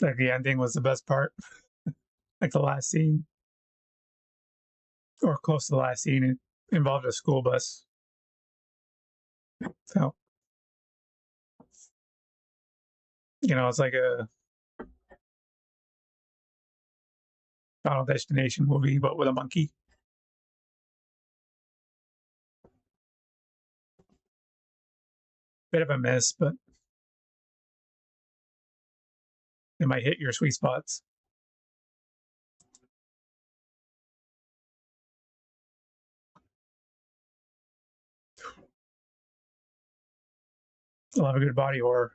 S1: Like the ending was the best part. Like the last scene, or close to the last scene, it involved a school bus. So, you know, it's like a Final Destination movie, but with a monkey. Bit of a miss, but it might hit your sweet spots. I love a good body horror.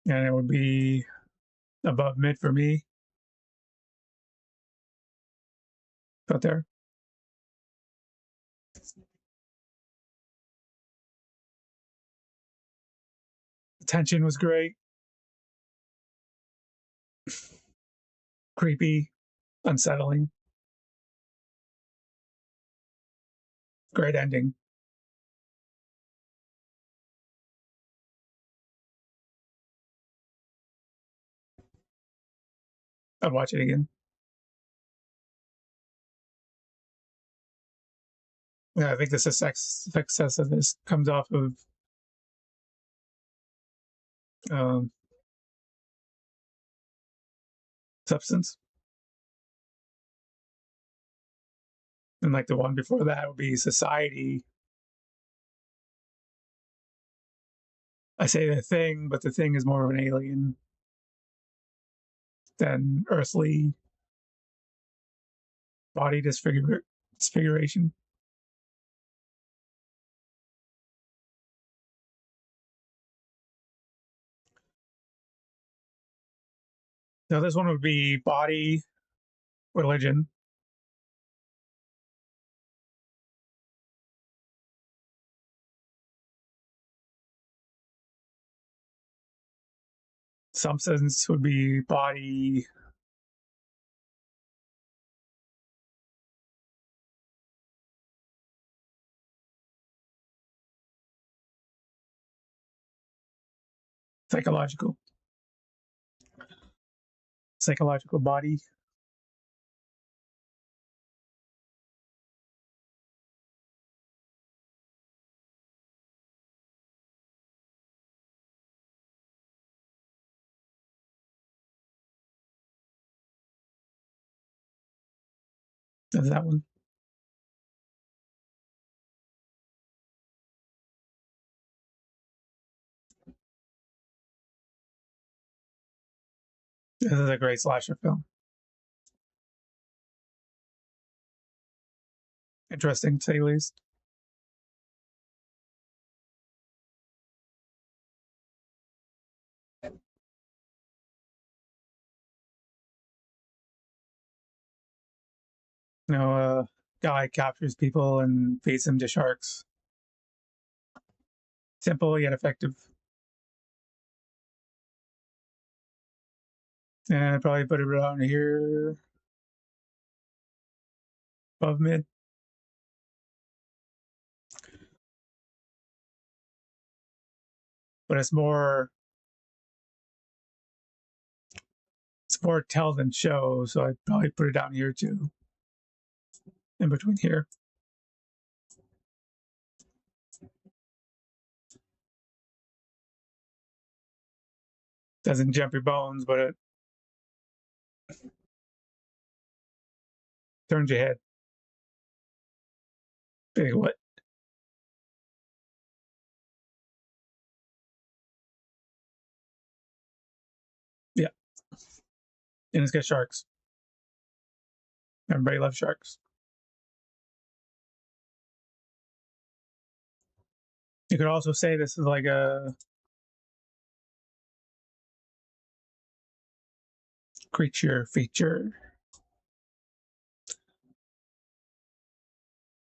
S1: And it would be above mid for me. Out there. The tension was great. Creepy, unsettling. Great ending. I'd watch it again. Yeah, I think the success of this comes off of Substance. And like the one before that would be society. I say the thing, but the thing is more of an alien than earthly body disfiguration. Now this one would be body, religion, substance would be body, psychological, psychological body. That's that one. This is a great slasher film. Interesting, to say the least. You know, a guy captures people and feeds them to sharks. Simple yet effective. And I'd probably put it around here, above mid. But it's more tell than show, so I'd probably put it down here too, in between here. Doesn't jump your bones, but it turns your head. Big what? Yeah, and it's got sharks. Everybody loves sharks. You could also say this is like a creature feature.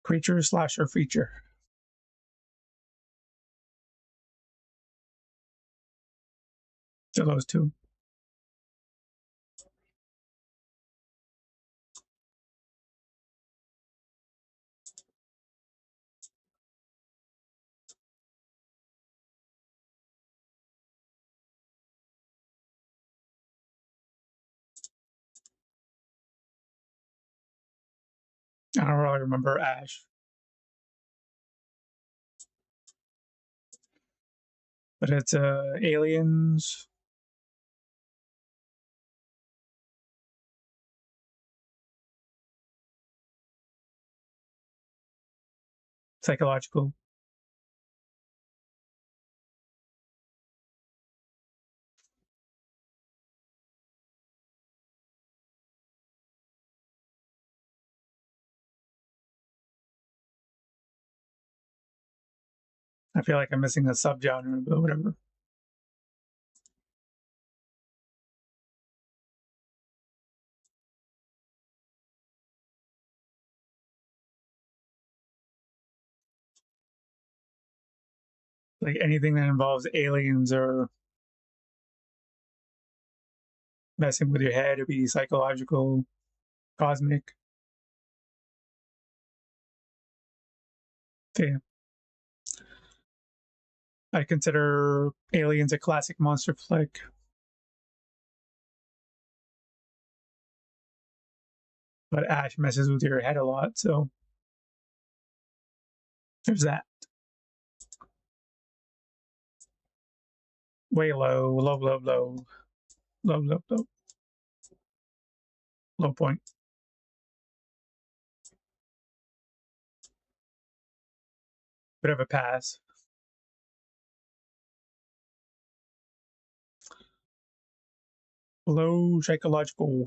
S1: Creature slasher feature. So those two. I don't really remember Ash, but it's aliens, psychological. I feel like I'm missing a subgenre, but whatever. Like anything that involves aliens or messing with your head, it'd be psychological, cosmic. Yeah. I consider Aliens a classic monster flick, but Ash messes with your head a lot, so there's that. Way low, low, low, low, low, low, low, low point. Bit of a pass. Low psychological.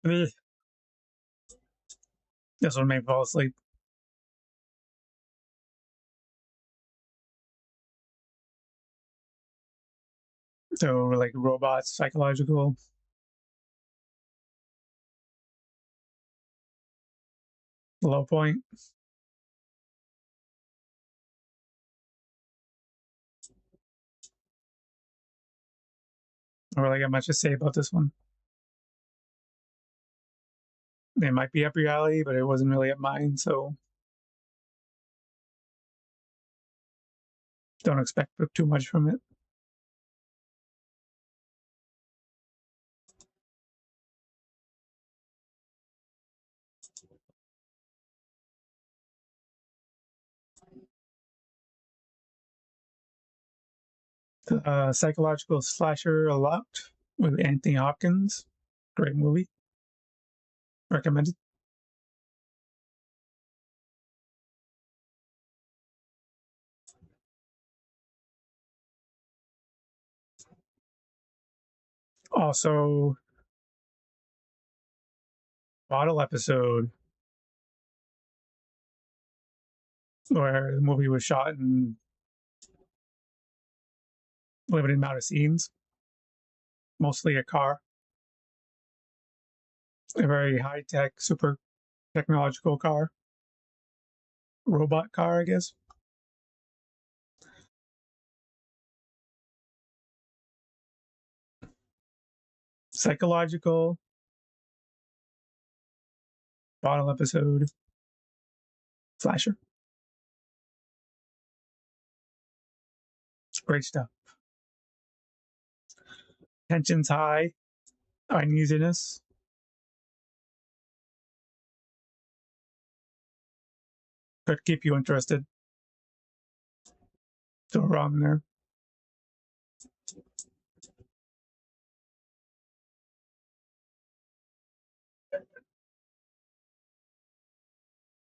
S1: Ugh. This one made me fall asleep. So like robots, psychological. Low point. I don't really got much to say about this one. It might be up your alley, but it wasn't really up mine, so don't expect too much from it. Psychological slasher a lot with Anthony Hopkins. Great movie. Recommended. Also, bottle episode where the movie was shot in limited amount of scenes, mostly a car, a very high tech, super technological car, robot car, I guess. Psychological bottle episode slasher. Great stuff. Tension's high, uneasiness. Could keep you interested. Still wrong there.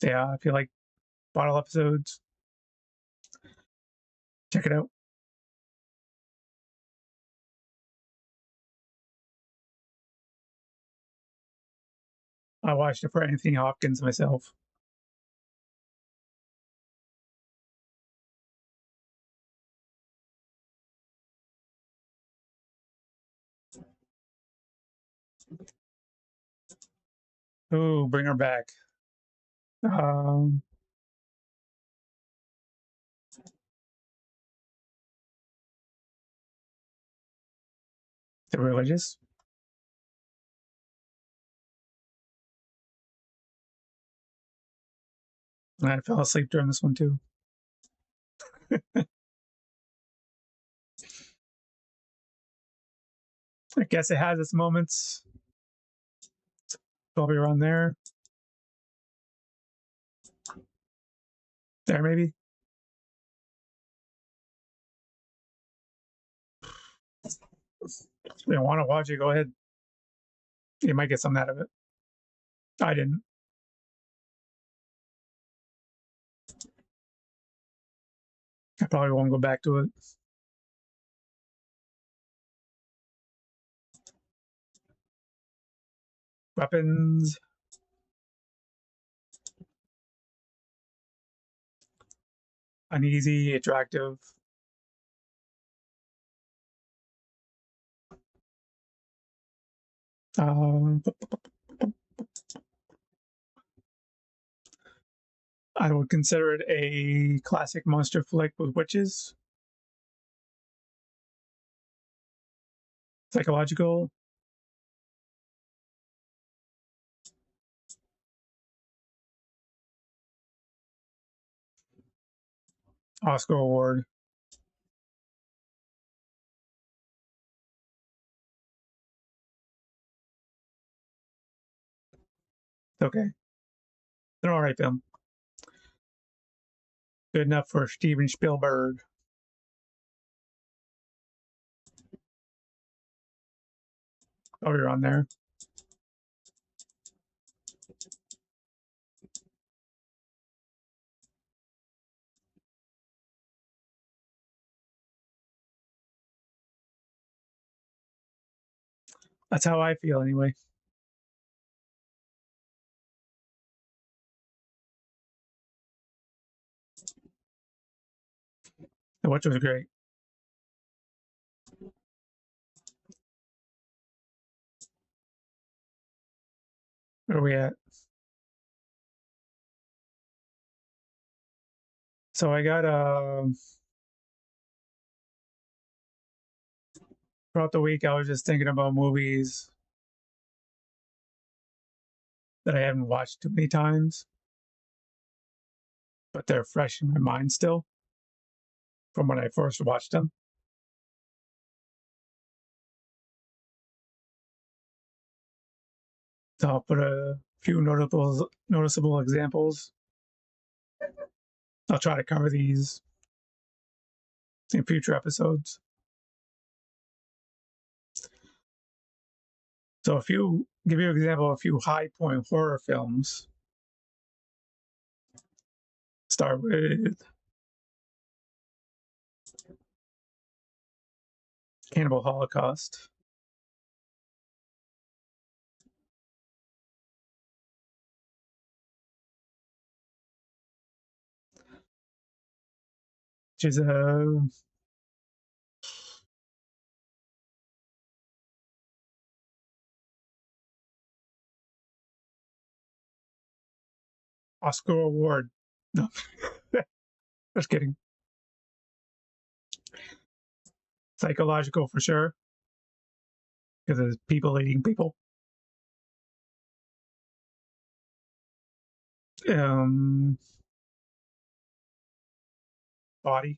S1: Yeah, if you like bottle episodes, check it out. I watched it for Anthony Hopkins myself. Oh, bring her back. Um, the Religious. I fell asleep during this one too. I guess it has its moments. Probably around there. There, maybe. If you want to watch it, go ahead. You might get something out of it. I didn't. I probably won't go back to it. Weapons. Uneasy, attractive. Um, I would consider it a classic monster flick with witches. Psychological. Oscar award. Okay. They're all right film. Good enough for Steven Spielberg. Oh, you're on there. That's how I feel anyway. The Witch was great. Where are we at? So I got throughout the week I was just thinking about movies that I haven't watched too many times, but they're fresh in my mind still from when I first watched them. So I'll put a few noticeable examples. I'll try to cover these in future episodes. So give you an example of a few high point horror films. Start with Cannibal Holocaust. Which is a Oscar award. No, just kidding. Psychological for sure, because it's people eating people. Um, Body.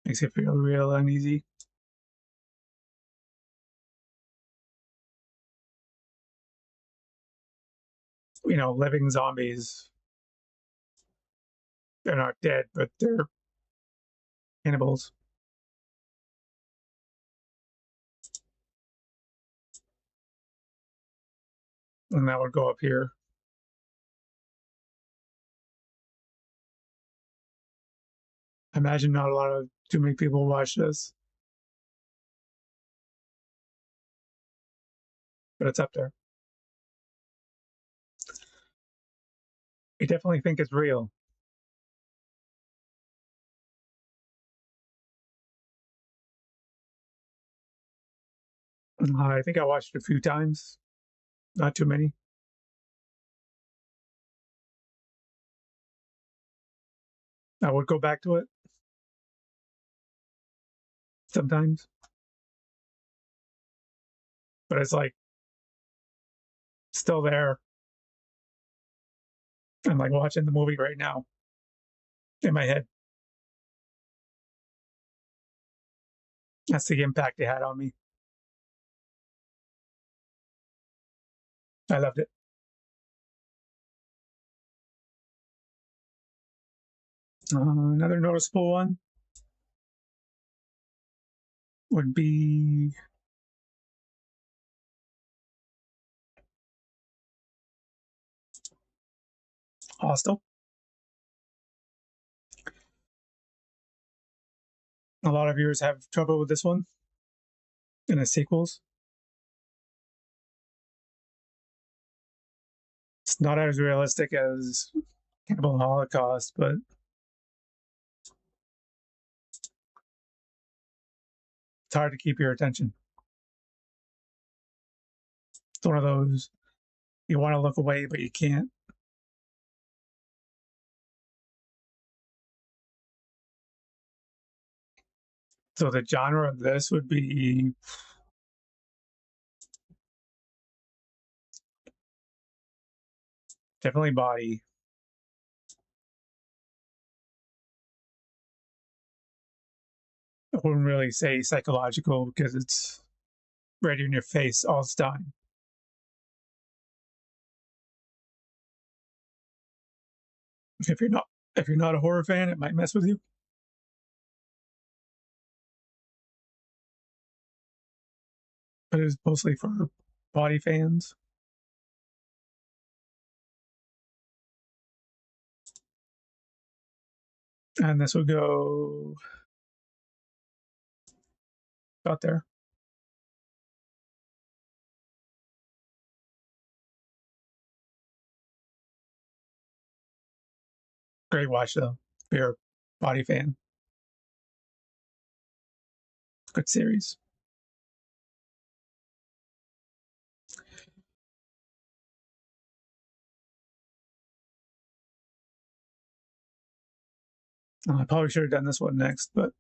S1: Makes you feel real uneasy. Living zombies. They're not dead, but they're cannibals. And that would go up here. I imagine not too many people watch this, but it's up there. We definitely think it's real. I think I watched it a few times, not too many. I would go back to it sometimes, but it's like still there. I'm like watching the movie right now in my head. That's the impact it had on me. I loved it. Another noticeable one would be HOSTEL. A lot of viewers have trouble with this one and the sequels. It's not as realistic as Cannibal Holocaust, but it's hard to keep your attention. It's one of those you want to look away, but you can't. So the genre of this would be Definitely body. I wouldn't really say psychological because it's right in your face all the time. If you're not a horror fan, it might mess with you. But it was mostly for body fans. And this would go out there. Great watch though. If you're a body fan. Good series. I probably should have done this one next, but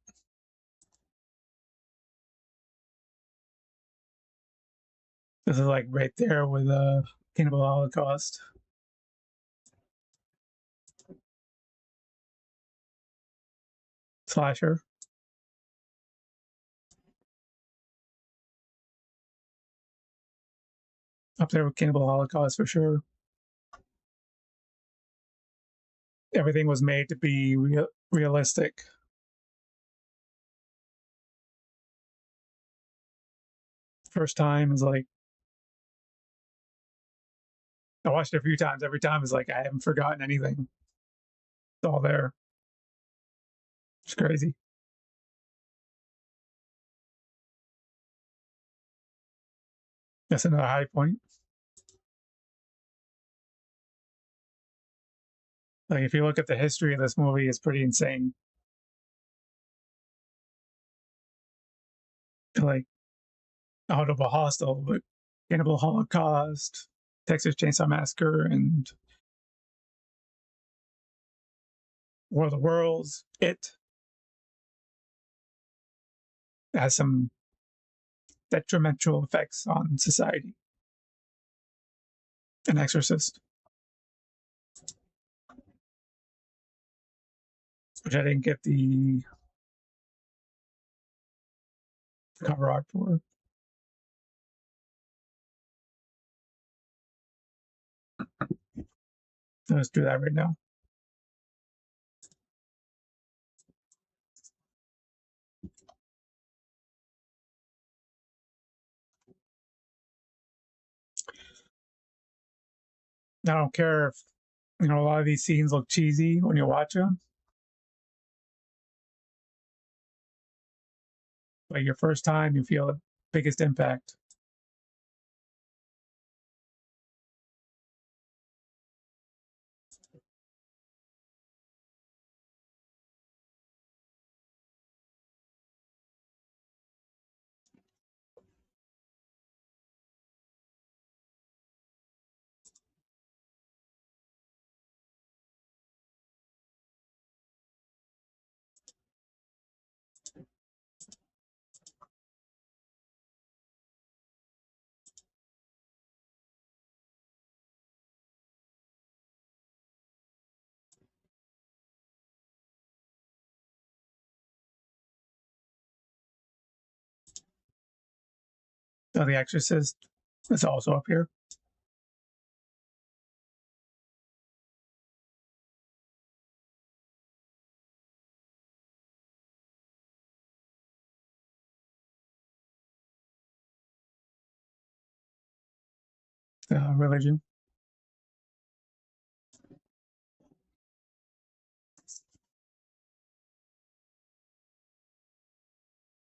S1: this is like right there with Cannibal Holocaust. Slasher. Up there with Cannibal Holocaust for sure. Everything was made to be realistic. First time is like, I watched it a few times. Every time is like, I haven't forgotten anything. It's all there. It's crazy. That's another high point. Like, if you look at the history of this movie, it's pretty insane. Like, out of a hostel, but Cannibal Holocaust, Texas Chainsaw Massacre, and War of the Worlds. It has some detrimental effects on society. An Exorcist, which I didn't get the cover art for. Let's do that right now. I don't care if a lot of these scenes look cheesy when you watch them, but your first time you feel the biggest impact. So The Exorcist is also up here. Religion,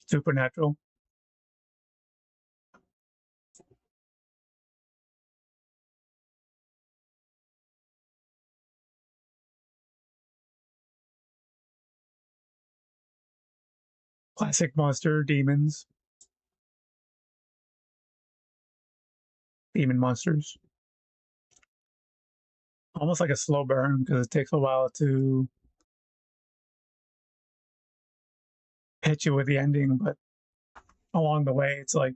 S1: supernatural, classic monster, demons, demon monsters. Almost like a slow burn because it takes a while to hit you with the ending, but along the way, it's like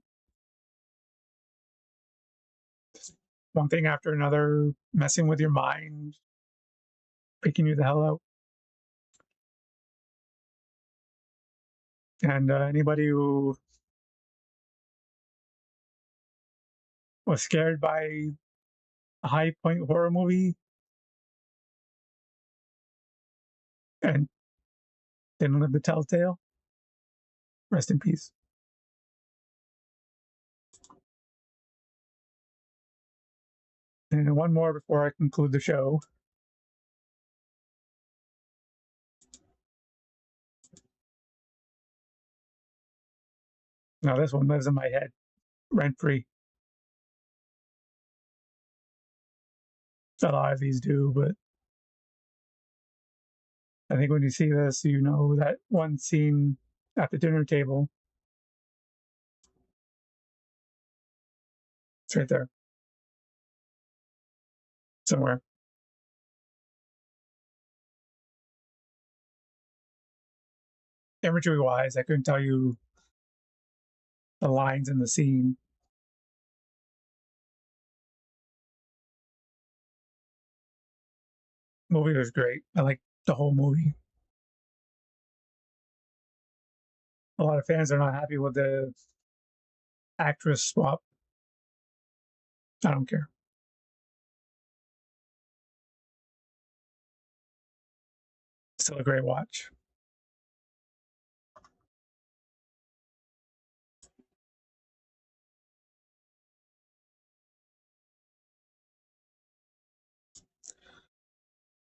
S1: one thing after another, messing with your mind, freaking you the hell out. And anybody who was scared by a high point horror movie and didn't live to tell the tale, rest in peace. And one more before I conclude the show. Now, this one lives in my head, rent free. A lot of these do, but I think when you see this, you know that one scene at the dinner table. It's right there, somewhere. Imagery wise, I couldn't tell you the lines in the scene. Movie was great. I like the whole movie. A lot of fans are not happy with the actress swap. I don't care. Still a great watch.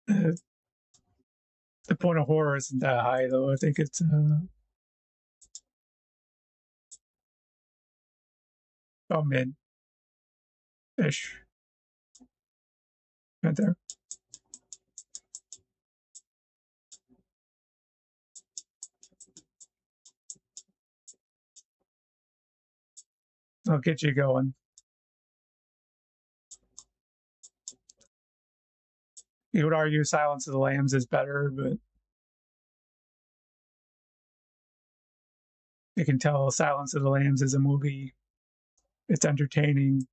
S1: Uh, the point of horror isn't that high, though. I think it's about mid ish. Right there. I'll get you going. You would argue Silence of the Lambs is better, but you can tell Silence of the Lambs is a movie. It's entertaining,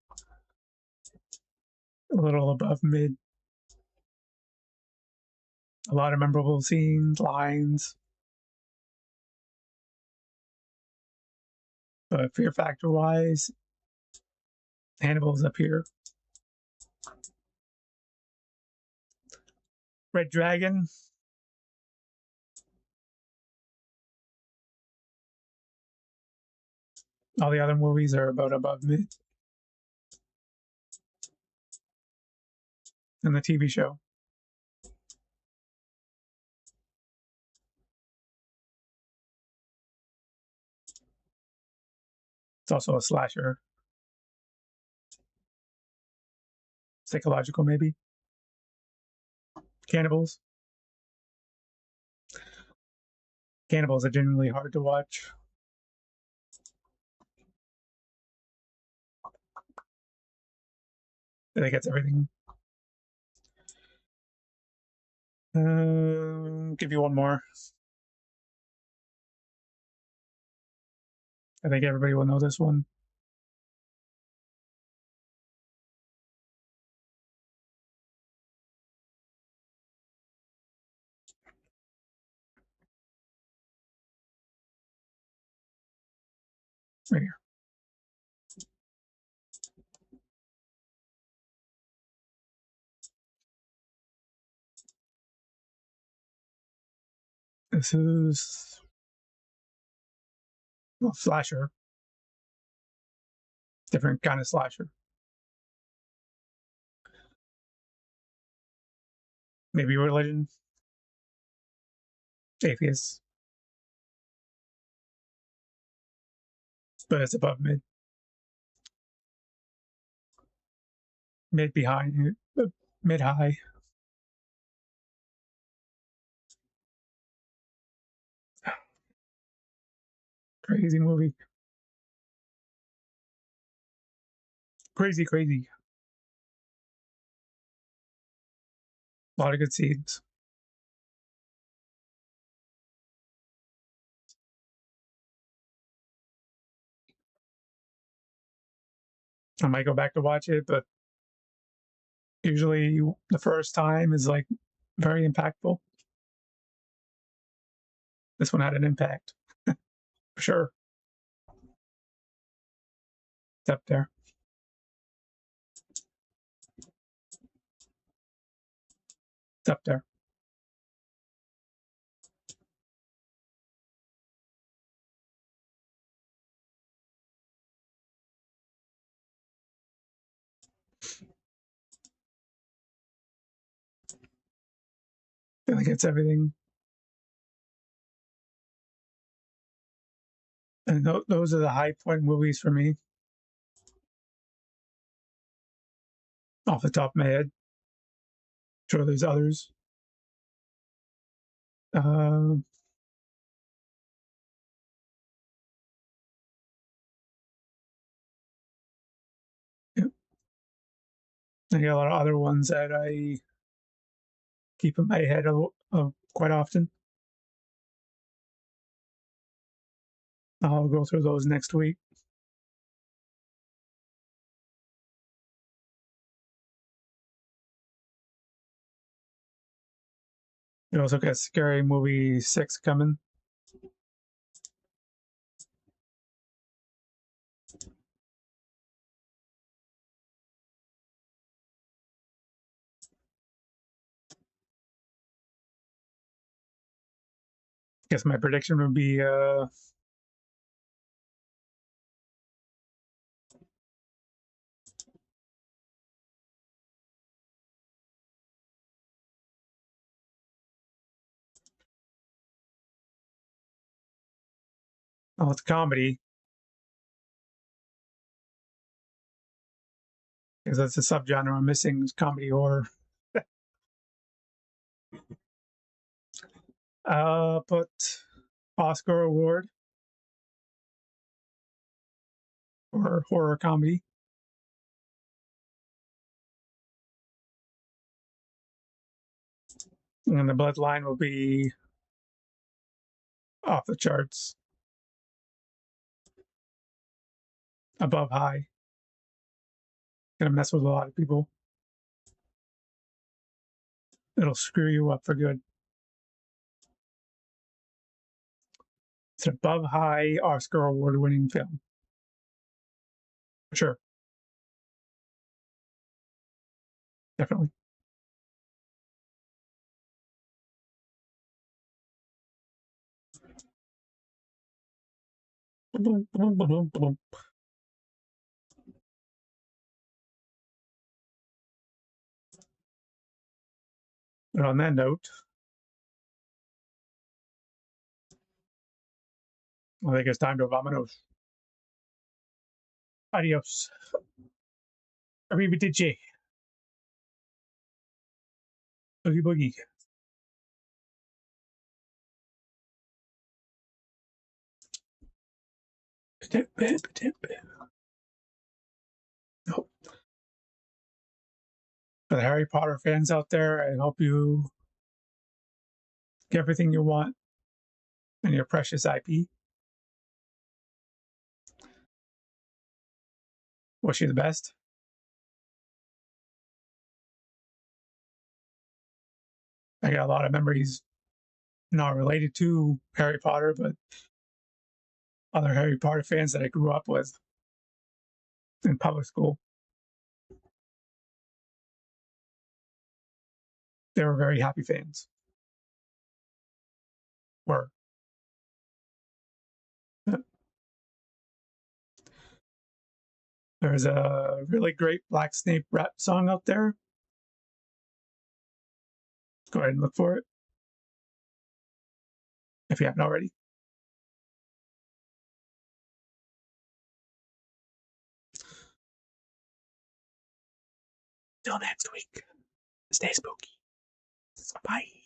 S1: a little above mid. A lot of memorable scenes, lines. But fear factor wise, Hannibal's up here. Red Dragon. All the other movies are about above mid. And the TV show. It's also a slasher. Psychological, maybe. Cannibals. Cannibals are genuinely hard to watch. I think it's everything. Give you one more. I think everybody will know this one. Right here. This is well, slasher. Different kind of slasher. Maybe religion. Atheists. But it's above mid. Mid behind. Mid high. Crazy movie. Crazy, crazy. A lot of good scenes. I might go back to watch it, but Usually the first time is like very impactful. This one had an impact. For sure. It's up there. It's up there. I feel like it's everything. And those are the high point movies for me. Off the top of my head. Sure, there's others. Yeah. I got a lot of other ones that I keep in my head quite often. I'll go through those next week. We also got Scary Movie 6 coming. Guess my prediction would be oh, it's comedy. Because that's the subgenre I'm missing is comedy horror. Put Oscar award for horror comedy. And the Bloodline will be off the charts. Above high. Gonna mess with a lot of people. It'll screw you up for good. It's an above high Oscar award winning film. For sure. Definitely. And on that note, I think it's time to vamonos. Adios. Arrivederci. Boogie boogie. Oh. For the Harry Potter fans out there, I hope you get everything you want in your precious IP. Wish you the best. I got a lot of memories not related to Harry Potter, but other Harry Potter fans that I grew up with in public school. They were very happy fans. Were. There's a really great Black Snape rap song out there. Go ahead and look for it if you haven't already. Till next week, stay spooky. Bye.